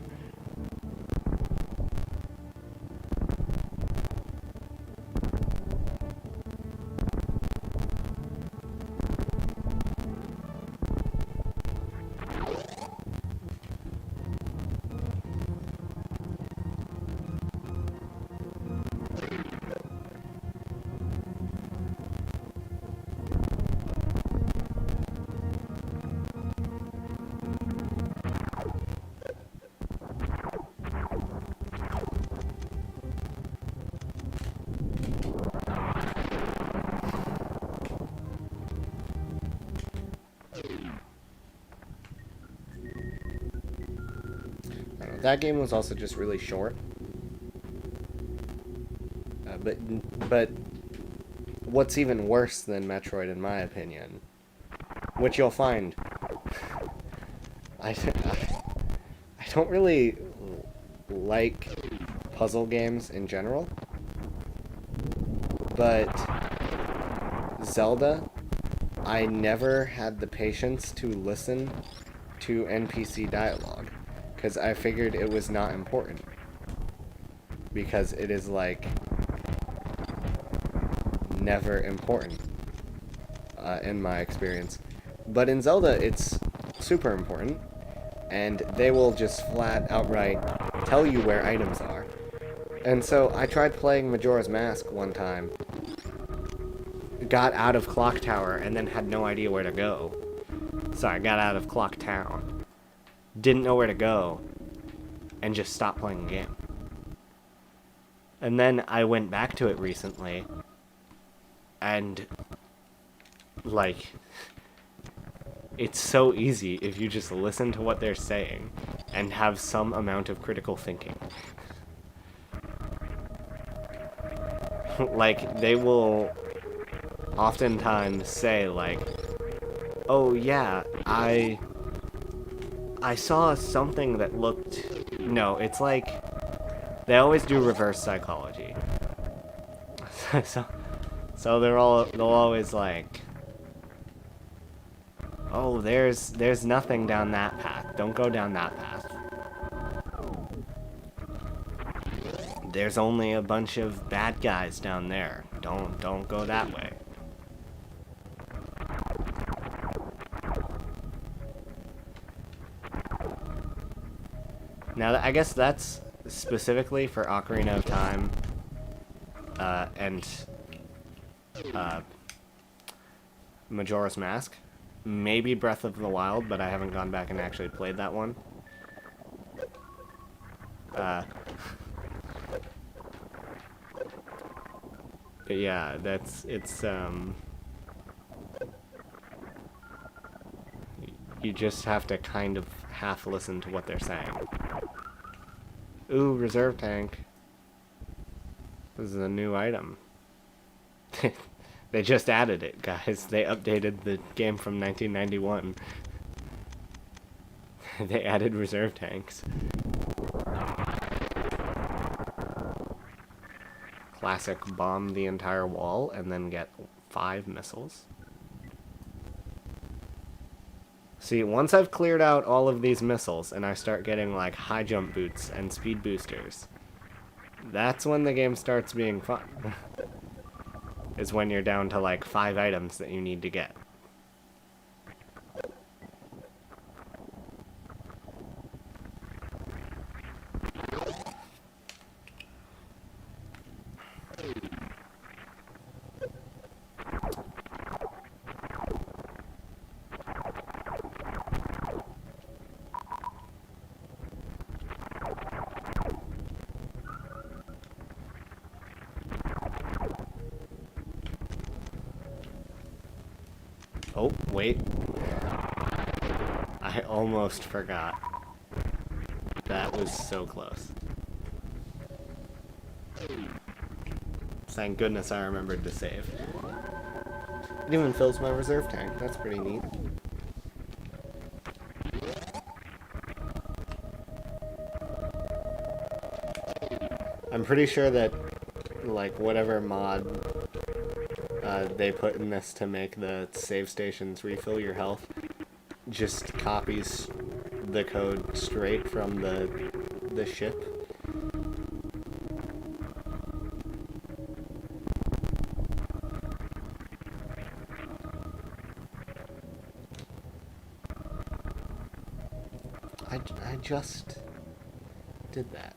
That game was also just really short. But what's even worse than Metroid, in my opinion, which you'll find, I don't really like puzzle games in general, but Zelda, I never had the patience to listen to NPC dialogue. Because I figured it was not important. Because it is, like, never important, in my experience. But in Zelda, it's super important. And they will just flat outright tell you where items are. And so I tried playing Majora's Mask one time. Got out of Clock Tower and then had no idea where to go. Sorry, got out of Clock Town. Didn't know where to go, and just stopped playing the game. And then I went back to it recently, and, like, it's so easy if you just listen to what they're saying and have some amount of critical thinking. Like, they will oftentimes say, like, oh yeah, I saw something that looked... No, it's like, they always do reverse psychology. So they'll always like, oh, there's nothing down that path. Don't go down that path. There's only a bunch of bad guys down there. Don't go that way. Now, I guess that's specifically for Ocarina of Time, and Majora's Mask. Maybe Breath of the Wild, but I haven't gone back and actually played that one. But yeah, it's you just have to kind of half listen to what they're saying. Ooh, reserve tank. This is a new item. They just added it, guys. They updated the game from 1991. They added reserve tanks. Classic, bomb the entire wall and then get 5 missiles. See, once I've cleared out all of these missiles and I start getting like high jump boots and speed boosters, that's when the game starts being fun. Is when you're down to like 5 items that you need to get. Oh, wait. I almost forgot. That was so close. Thank goodness I remembered to save. It even fills my reserve tank. That's pretty neat. I'm pretty sure that, like, whatever mod they put in this to make the save stations refill your health just copies the code straight from the ship. I just did that.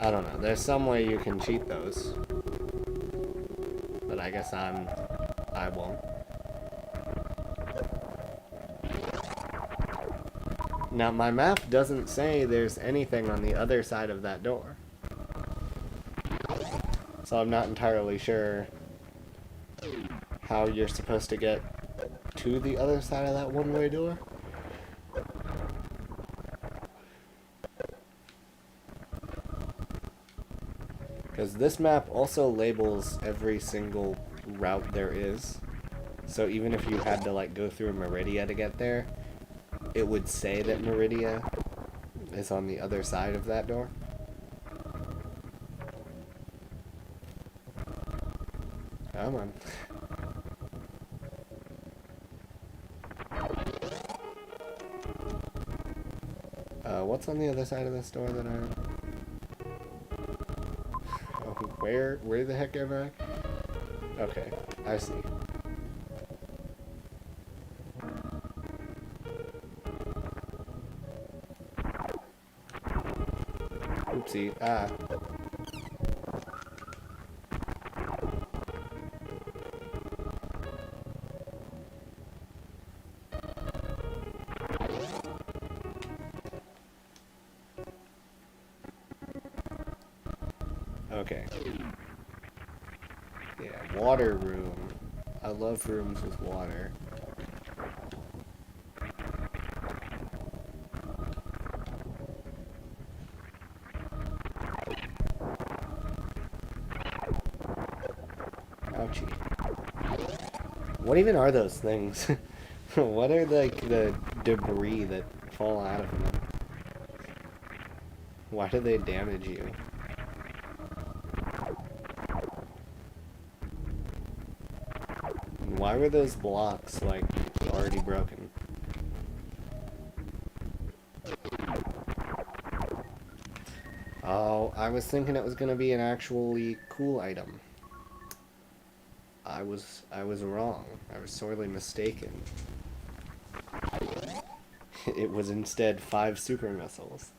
I don't know. There's some way you can cheat those. But I guess I won't. Now, my map doesn't say there's anything on the other side of that door. So I'm not entirely sure how you're supposed to get to the other side of that one-way door. Because this map also labels every single route there is. So even if you had to like go through Meridia to get there, it would say that Meridia is on the other side of that door. Come on. What's on the other side of this door that I... Where the heck am I? Okay, I see. Oopsie, ah. Okay. Yeah, water room. I love rooms with water. Ouchie. What even are those things? What are like the debris that fall out of them? Why do they damage you? Why were those blocks like already broken? Oh, I was thinking it was gonna be an actually cool item. I was wrong. I was sorely mistaken. It was instead 5 super missiles.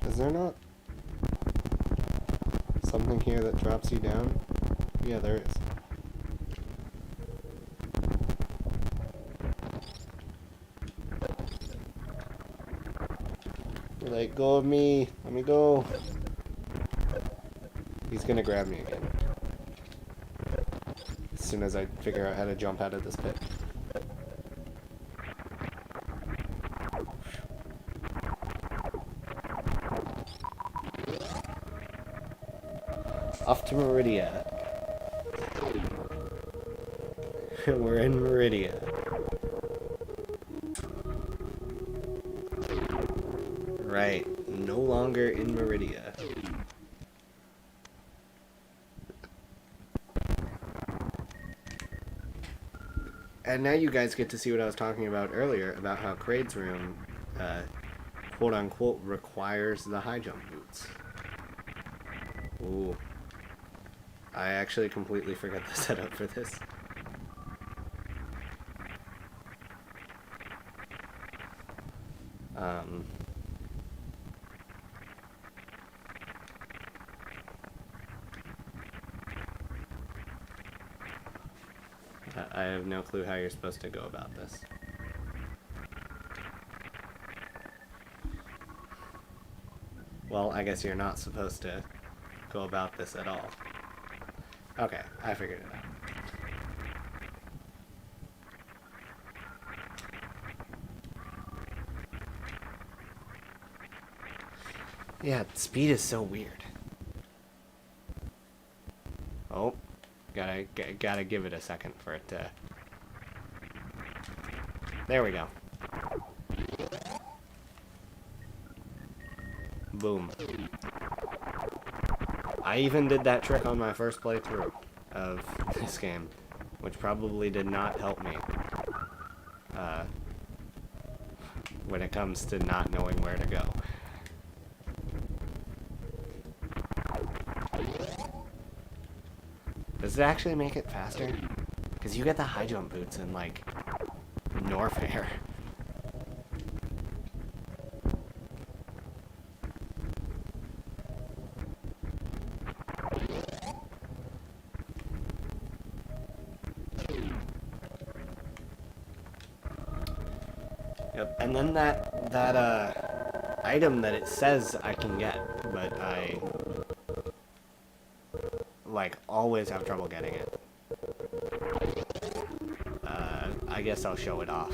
Is there not something here that drops you down? Yeah, there is. Let go of me. Let me go. He's gonna grab me again. As soon as I figure out how to jump out of this pit. Off to Meridia. We're in Meridia. Right. No longer in Meridia. And now you guys get to see what I was talking about earlier about how Kraid's room, quote-unquote, requires the high jump boots. Ooh. I actually completely forgot the setup for this. I have no clue how you're supposed to go about this. Well, I guess you're not supposed to go about this at all. Okay, I figured it out. Yeah, speed is so weird. Oh, gotta give it a second for it to... There we go. Boom. I even did that trick on my first playthrough of this game, which probably did not help me when it comes to not knowing where to go. Does it actually make it faster? Because you get the high jump boots in, like, Norfair. Yep, and then that item that it says I can get, but I, like, always have trouble getting it. I guess I'll show it off.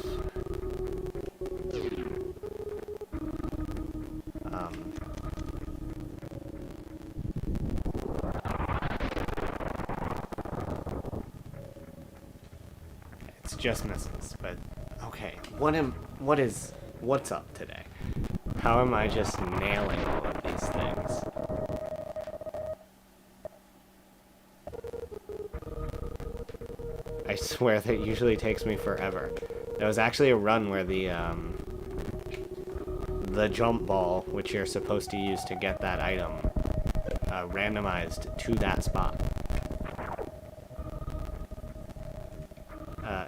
It's just missiles, but okay. What's up today? How am I just nailing all of these things? I swear that usually takes me forever. There was actually a run where the jump ball, which you're supposed to use to get that item, randomized to that spot.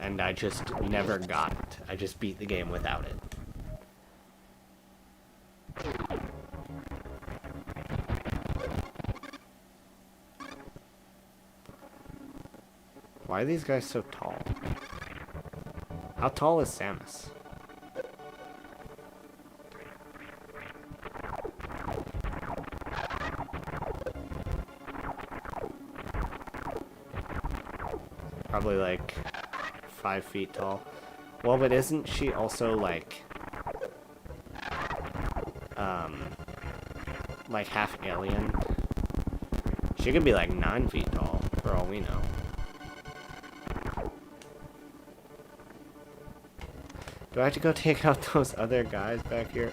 And I just never got it. I just beat the game without it. Why are these guys so tall? How tall is Samus? Probably like 5 feet tall. Well, but isn't she also like half alien? She could be like 9 feet tall, for all we know. Do I have to go take out those other guys back here?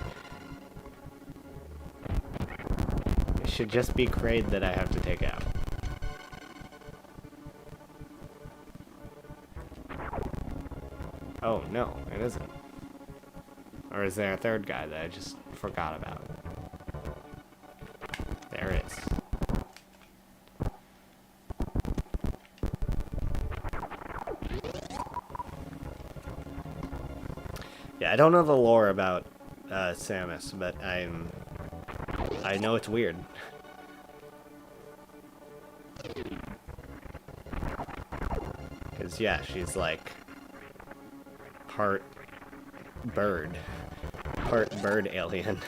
It should just be Kraid that I have to take out. Oh, no, it isn't. Or is there a third guy that I just forgot about? There is. Yeah, I don't know the lore about Samus, but I know it's weird. Because, yeah, she's like part bird alien.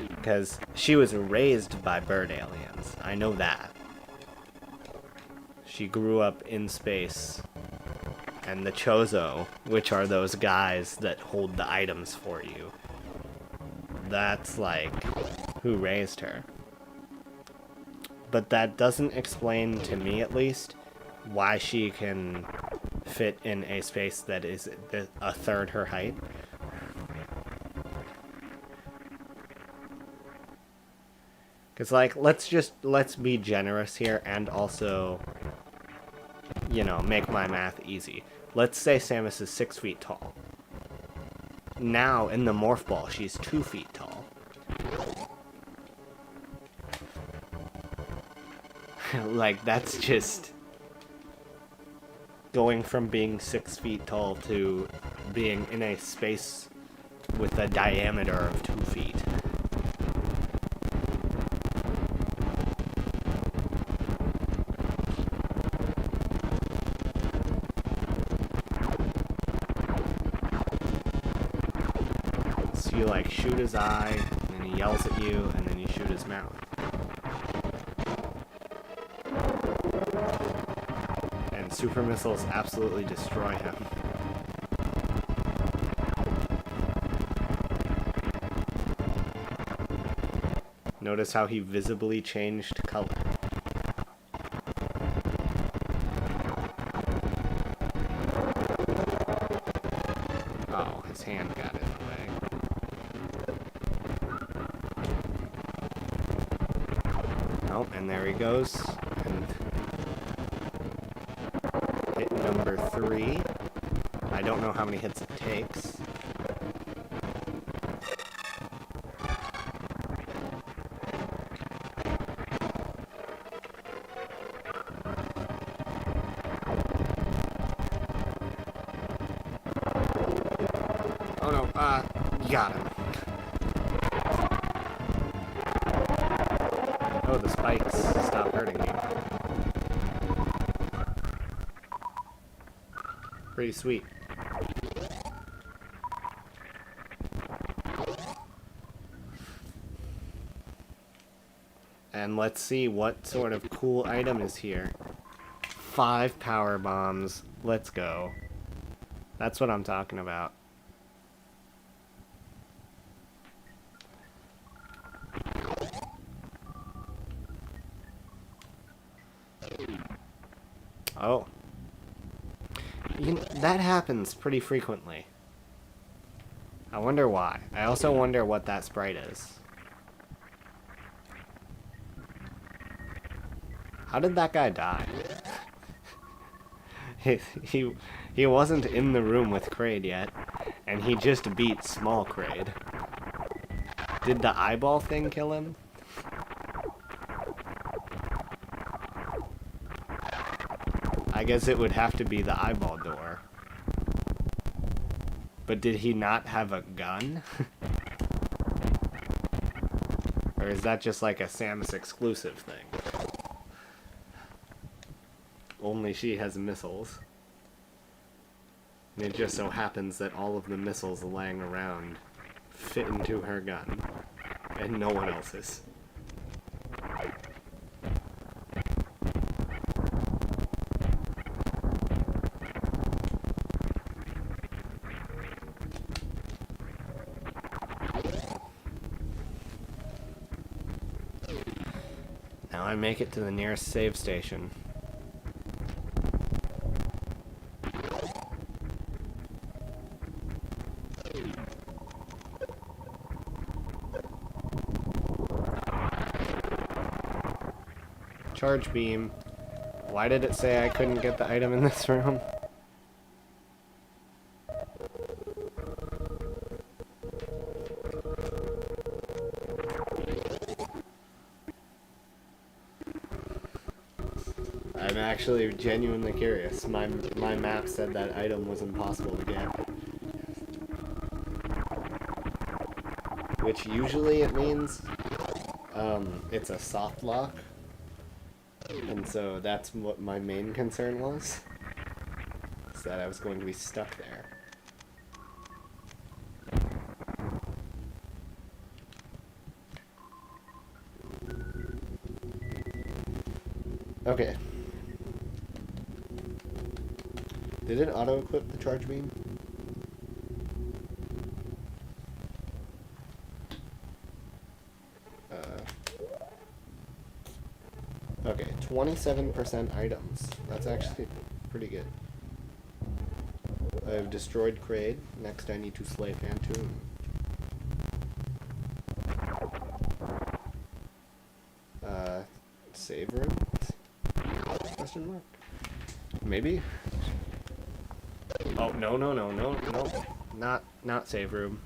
Because she was raised by bird aliens. I know that. She grew up in space. And the Chozo, which are those guys that hold the items for you, that's like who raised her. But that doesn't explain, to me at least, why she can fit in a space that is a third her height. Because, like, let's be generous here and also, you know, make my math easy. Let's say Samus is 6 feet tall. Now, in the Morph Ball, she's 2 feet tall. Like, that's just going from being 6 feet tall to being in a space with a diameter of 2 feet. So you like shoot his eye, and then he yells at you, and then you shoot his mouth. And super missiles absolutely destroy him. Notice how he visibly changed color. Oh, his hand got in the way. Oh, and there he goes. And hit number 3. I don't know how many hits it takes. Oh no, got him. Oh, the spikes stop hurting me. Pretty sweet. And let's see what sort of cool item is here. 5 power bombs. Let's go. That's what I'm talking about. Oh. That happens pretty frequently. I wonder why. I also wonder what that sprite is. How did that guy die? He wasn't in the room with Kraid yet, and he just beat small Kraid. Did the eyeball thing kill him? I guess it would have to be the eyeball door. But did he not have a gun? Or is that just like a Samus exclusive thing? only she has missiles. And it just so happens that all of the missiles laying around fit into her gun, and no one else's. Now I make it to the nearest save station. Charge beam. Why did it say I couldn't get the item in this room? I'm actually genuinely curious. My map said that item was impossible to get. Which usually it means it's a soft lock. And so that's what my main concern was. Is that I was going to be stuck there. Okay. Did it auto-equip the charge beam? Okay, 27% items. That's actually pretty good. I've destroyed Kraid. Next I need to slay Phantoon. Save room? Question mark? Maybe? Oh, no. Not save room.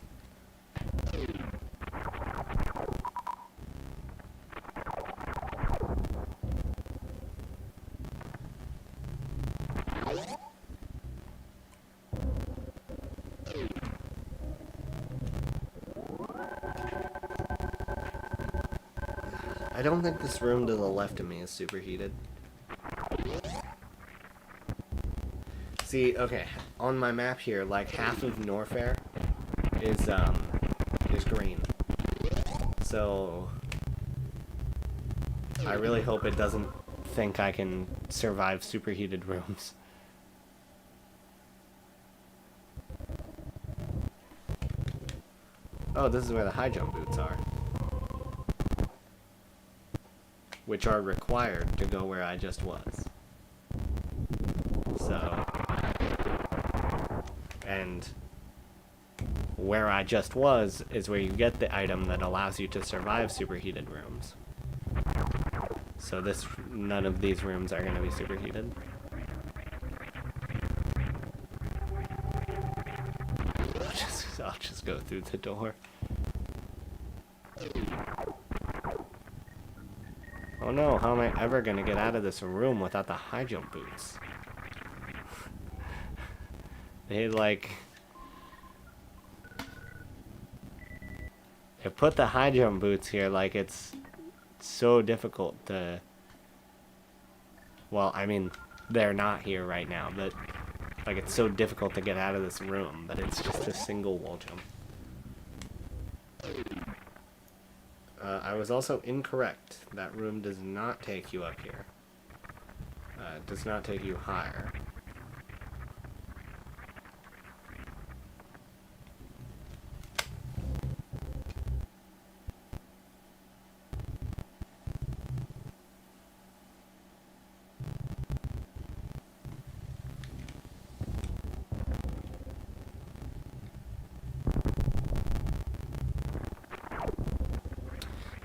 I don't think this room to the left of me is superheated. See, okay, on my map here, like half of Norfair is green. So I really hope it doesn't think I can survive superheated rooms. Oh, this is where the high jump boots are. Which are required to go where I just was. So, and where I just was is where you get the item that allows you to survive superheated rooms. So none of these rooms are going to be superheated. I'll just go through the door. Oh no, how am I ever gonna get out of this room without the high jump boots? They put the high jump boots here like it's so difficult to... Well, I mean, they're not here right now, but like it's so difficult to get out of this room, but it's just a single wall jump. I was also incorrect. That room does not take you up here. It does not take you higher.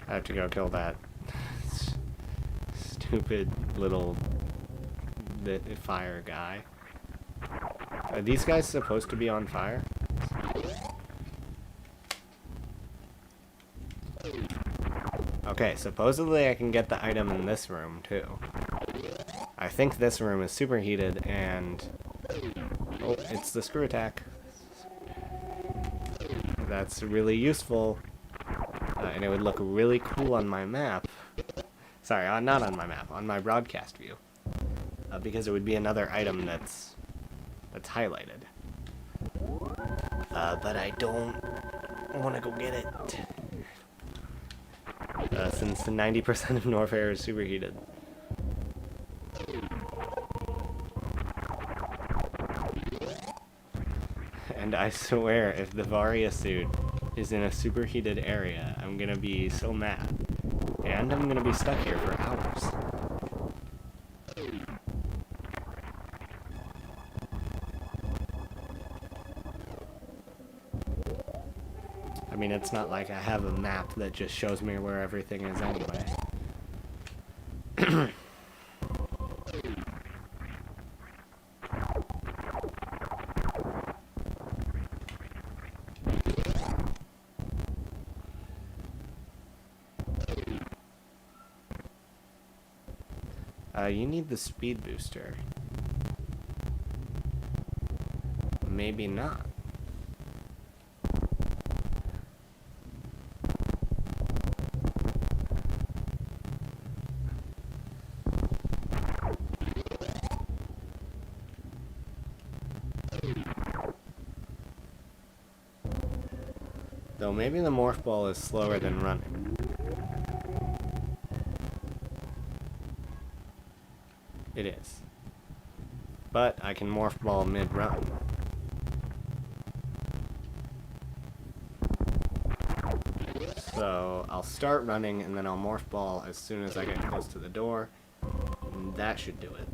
I have to go kill that stupid little fire guy. Are these guys supposed to be on fire? Okay, supposedly I can get the item in this room too. I think this room is superheated and... Oh, it's the screw attack. That's really useful. And it would look really cool on my map. Sorry, not on my map, on my broadcast view. because it would be another item that's highlighted. But I don't want to go get it. Since 90% of Norfair is superheated. And I swear, if the Varia suit is in a superheated area, I'm gonna be so mad. And I'm gonna be stuck here for hours. I mean, it's not like I have a map that just shows me where everything is anyway. You need the speed booster. Maybe not. Though maybe the morph ball is slower than running. It is. But I can morph ball mid-run. So I'll start running and then I'll morph ball as soon as I get close to the door. And that should do it.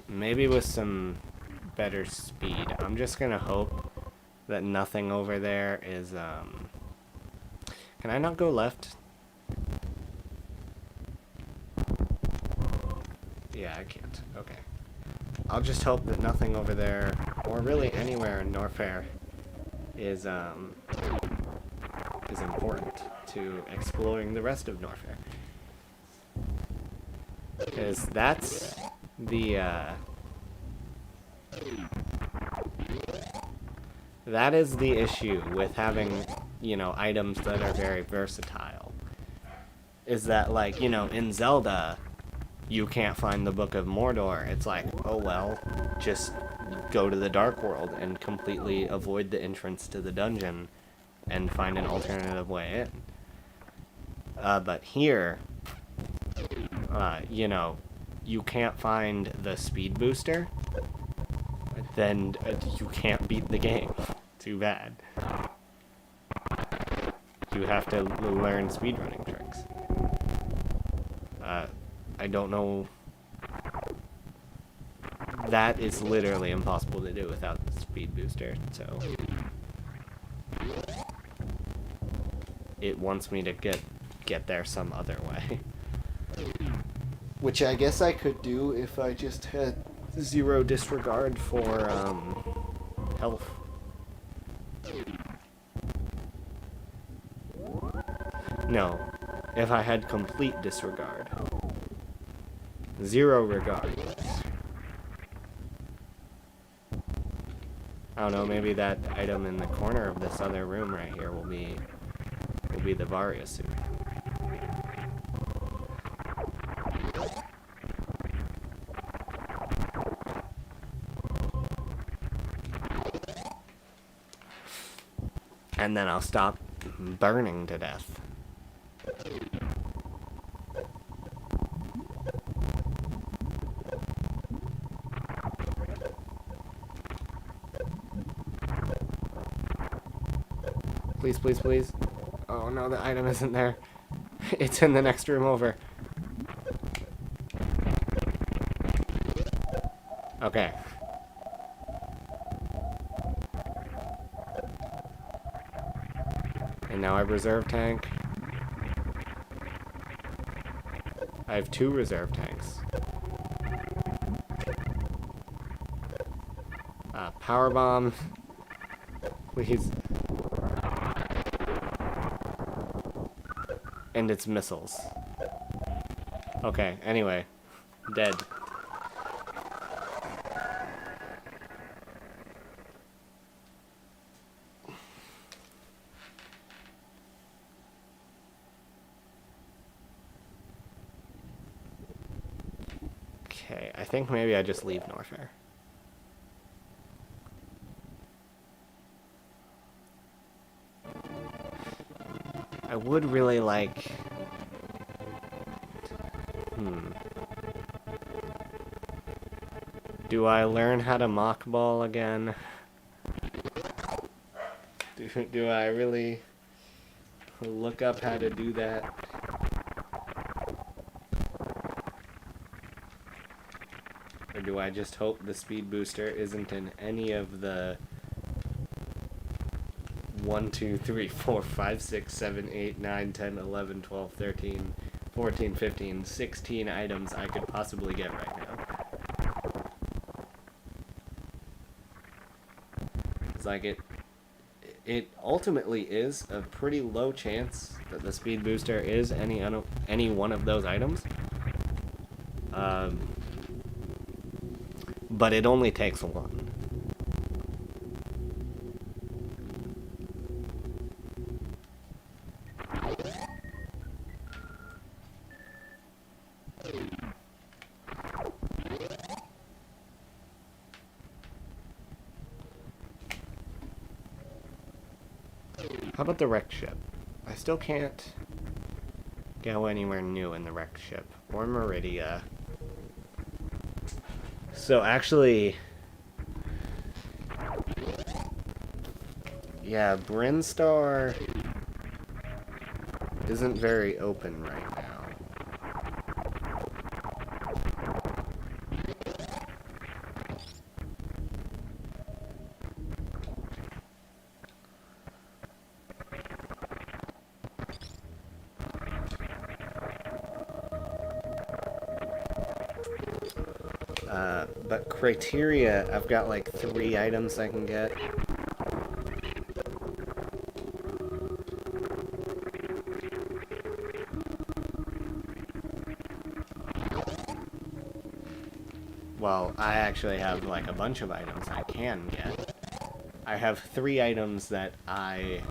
Maybe with some better speed. I'm just gonna hope that nothing over there is, Can I not go left? Yeah, I can't. Okay. I'll just hope that nothing over there, or really anywhere in Norfair, is important to exploring the rest of Norfair. Because that's the, that is the issue with having, you know, items that are very versatile. Is that, like, you know, in Zelda, you can't find the Book of Mordor. It's like, oh well, just go to the Dark World and completely avoid the entrance to the dungeon and find an alternative way in. But here, you know, you can't find the speed booster, then you can't beat the game. Too bad. You have to learn speedrunning tricks. I don't know. That is literally impossible to do without the speed booster, so it wants me to get there some other way. Which I guess I could do if I just had zero disregard for health. No, if I had complete disregard. Zero regard. I don't know, maybe that item in the corner of this other room right here will be the Varia suit. And then I'll stop burning to death. Please, please, please. Oh no, the item isn't there. It's in the next room over. Okay. And now I have reserve tank. I have 2 reserve tanks. Power bomb. Please. And it's missiles. Okay, anyway. Dead. Okay, I think maybe I just leave Norfair. I would really like... Do I learn how to mock ball again? Do I really look up how to do that? Or do I just hope the speed booster isn't in any of the 1, 2, 3, 4, 5, 6, 7, 8, 9, 10, 11, 12, 13, 14, 15, 16 items I could possibly get right now? It's like it ultimately is a pretty low chance that the speed booster is any one of those items. But it only takes one. How about the wrecked ship? I still can't go anywhere new in the wrecked ship. Or Meridia. So actually... Yeah, Brinstar isn't very open right now. But criteria, I've got like 3 items I can get. Well, I actually have like a bunch of items I can get. I have 3 items that I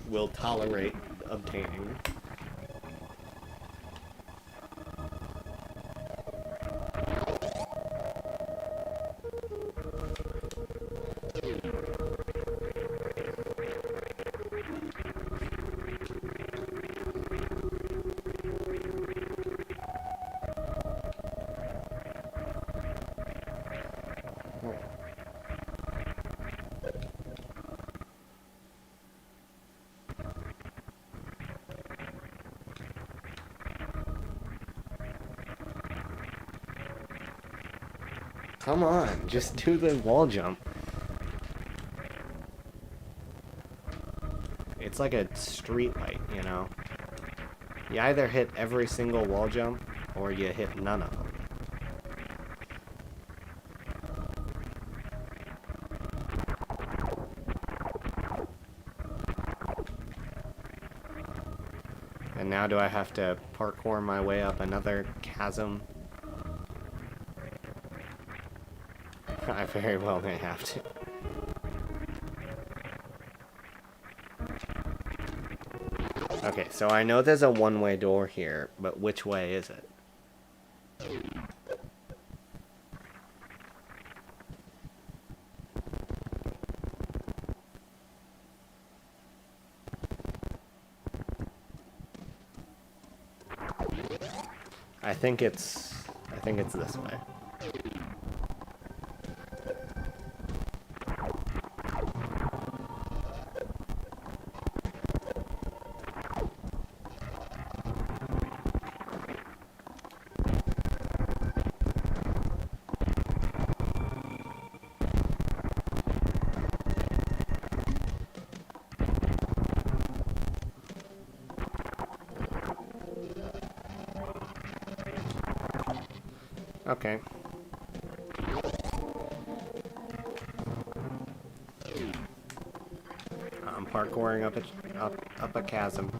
will tolerate obtaining. Come on, just do the wall jump. It's like a street light, you know? You either hit every single wall jump, or you hit none of them. And now do I have to parkour my way up another chasm? I very well may have to. Okay, so I know there's a one-way door here, but which way is it? I think it's this way. Okay. I'm parkouring up a chasm.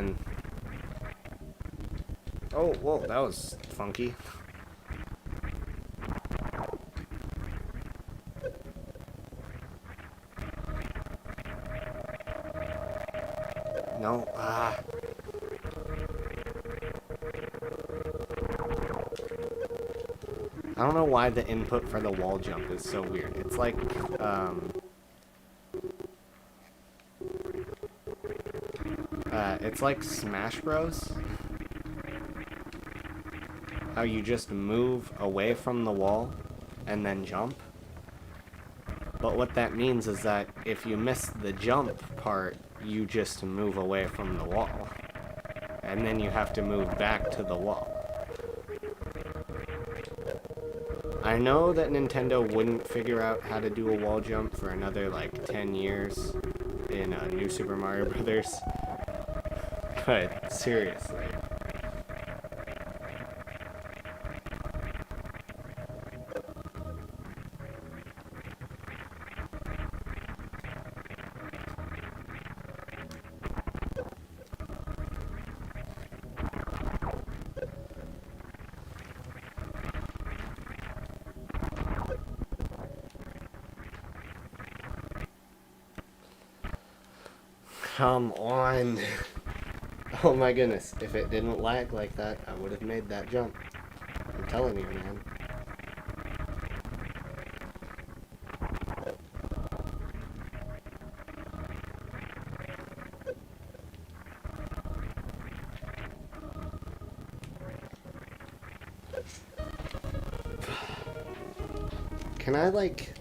then... Oh, whoa, that was funky. No, ah. I don't know why the input for the wall jump is so weird. It's like, it's like Smash Bros. How you just move away from the wall and then jump. But what that means is that if you miss the jump part, you just move away from the wall. And then you have to move back to the wall. I know that Nintendo wouldn't figure out how to do a wall jump for another, like, 10 years in New Super Mario Brothers. But, seriously. Come on. Oh my goodness. If it didn't lag like that, I would have made that jump. I'm telling you, man. Can I, like...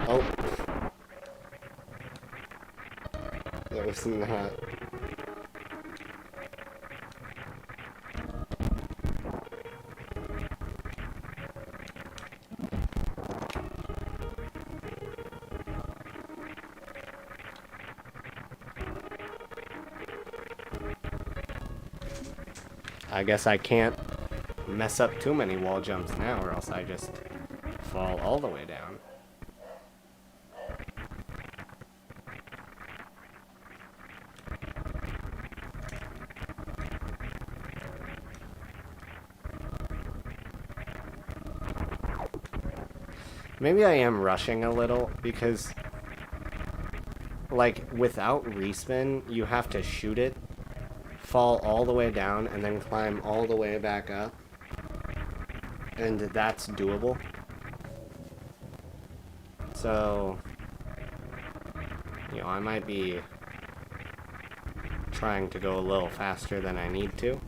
Oh. That was not... I guess I can't mess up too many wall jumps now, or else I just fall all the way down. Maybe I am rushing a little, because, like, without respin, you have to shoot it, fall all the way down, and then climb all the way back up. And that's doable. So, you know, I might be trying to go a little faster than I need to.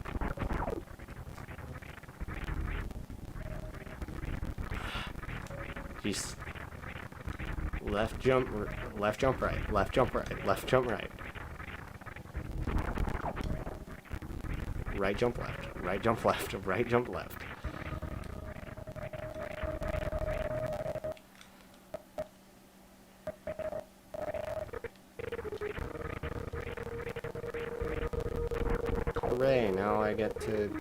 Jeez. Left jump, right, left jump right, left jump right, left jump right. Right jump left, right jump left, right jump left. Hooray, now I get to...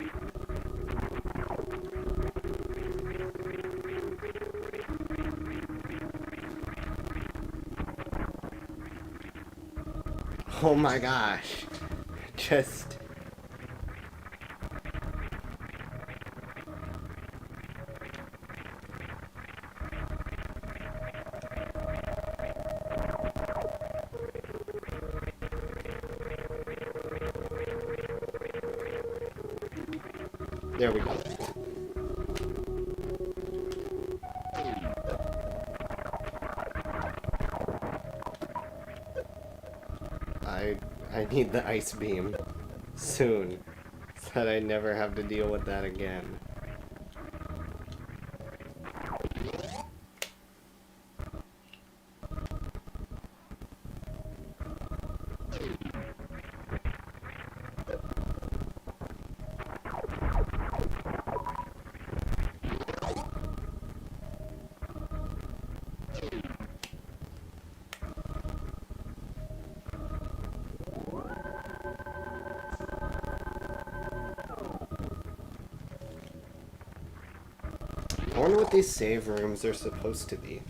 Oh my gosh. Just... There we go. I need the ice beam soon, so that I never have to deal with that again. I wonder what these save rooms are supposed to be.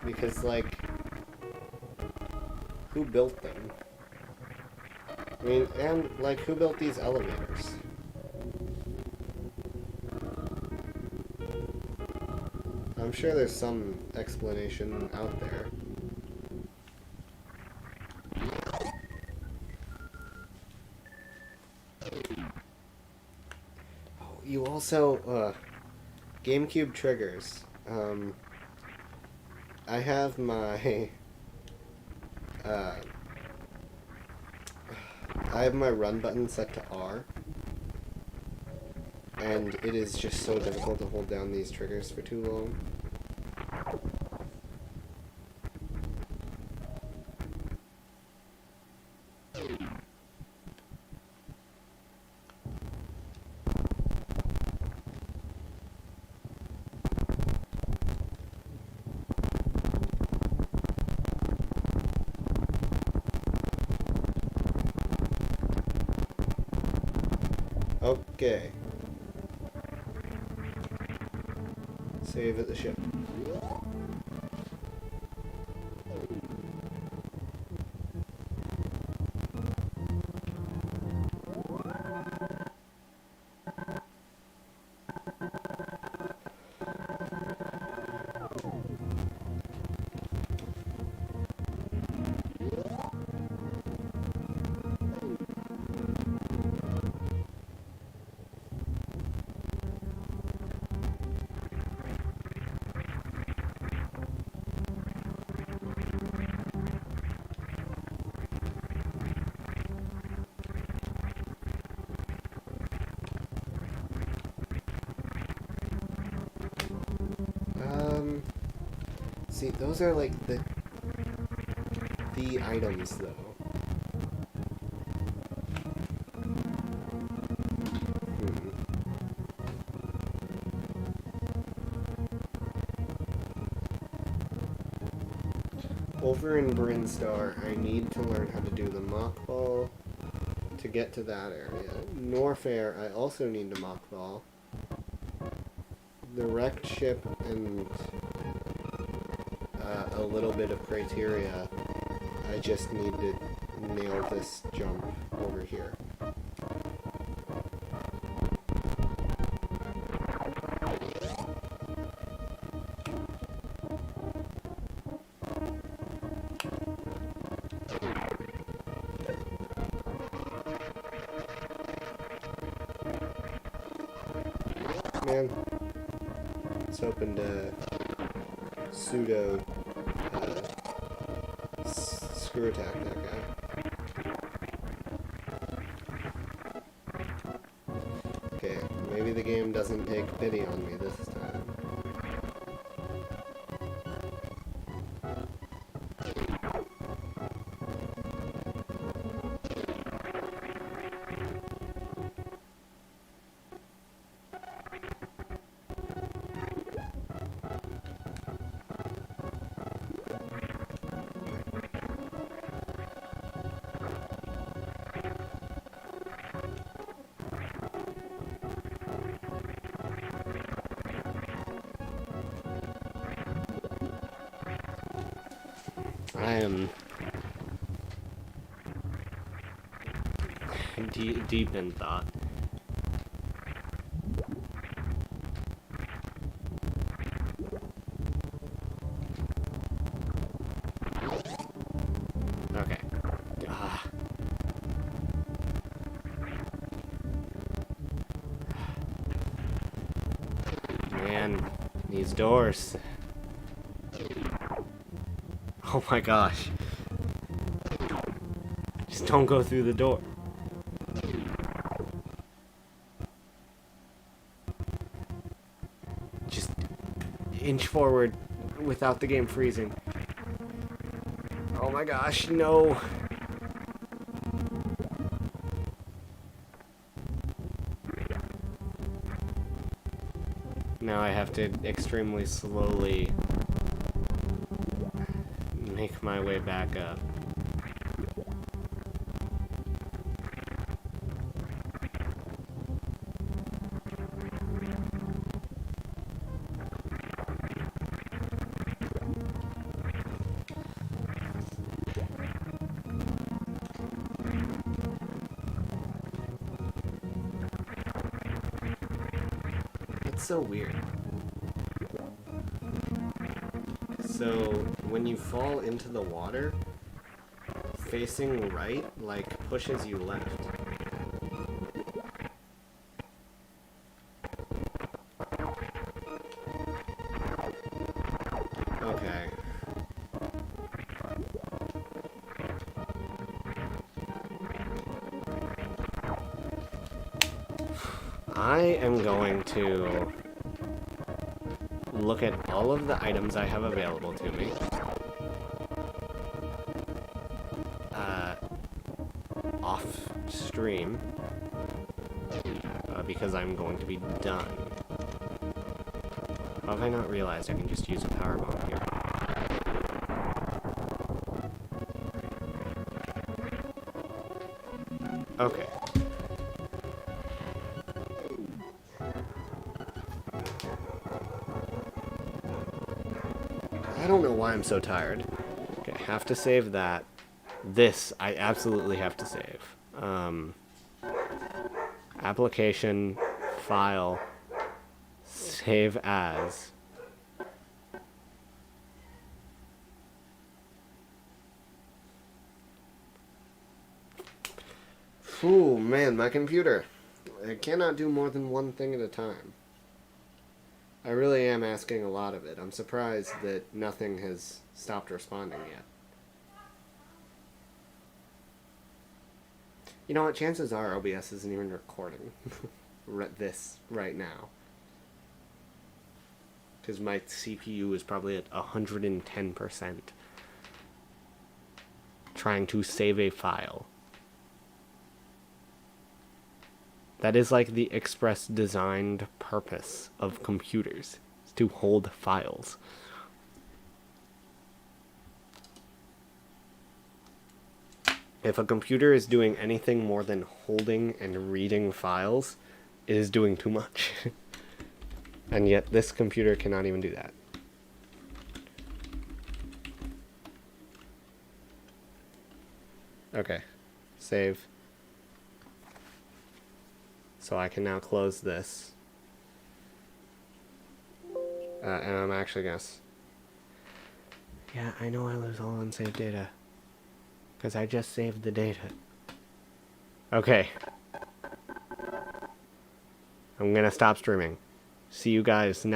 Because, like, who built them? I mean, and, like, who built these elevators? I'm sure there's some explanation out there. Oh, you also, GameCube triggers. I have my, I have my run button set to R. And it is just so difficult to hold down these triggers for too long. Okay. Save at the ship. See, those are like the items, though. Over in Brinstar, I need to learn how to do the mock ball to get to that area. Norfair, I also need to mock ball. The wrecked ship and a little bit of criteria. I just need to nail this jump over here. Man, I was hoping to pseudo screw attack that guy. Okay, maybe the game doesn't take pity on me this time. I am deep in thought. Okay. Man, these doors. Oh my gosh. Just don't go through the door. Just inch forward without the game freezing. Oh my gosh, no. Now I have to extremely slowly make my way back up. That's so weird. So, when you fall into the water, facing right, like, pushes you left. Okay. I am going to look at all of the items I have available to me. Off stream. Because I'm going to be done. How have I not realized I can just use a power bomb here? Okay. I don't know why I'm so tired. Okay, I have to save that. This, I absolutely have to save. Application, file, save as. Ooh, man, my computer. I cannot do more than one thing at a time. I really am asking a lot of it. I'm surprised that nothing has stopped responding yet. You know what? Chances are OBS isn't even recording this right now. Because my CPU is probably at 110%. Trying to save a file. That is like the express designed purpose of computers, is to hold files. If a computer is doing anything more than holding and reading files, it is doing too much. And yet this computer cannot even do that. Okay, save. So I can now close this. And I'm actually gonna... Yeah, I know I lose all unsaved data. Because I just saved the data. Okay. I'm gonna stop streaming. See you guys next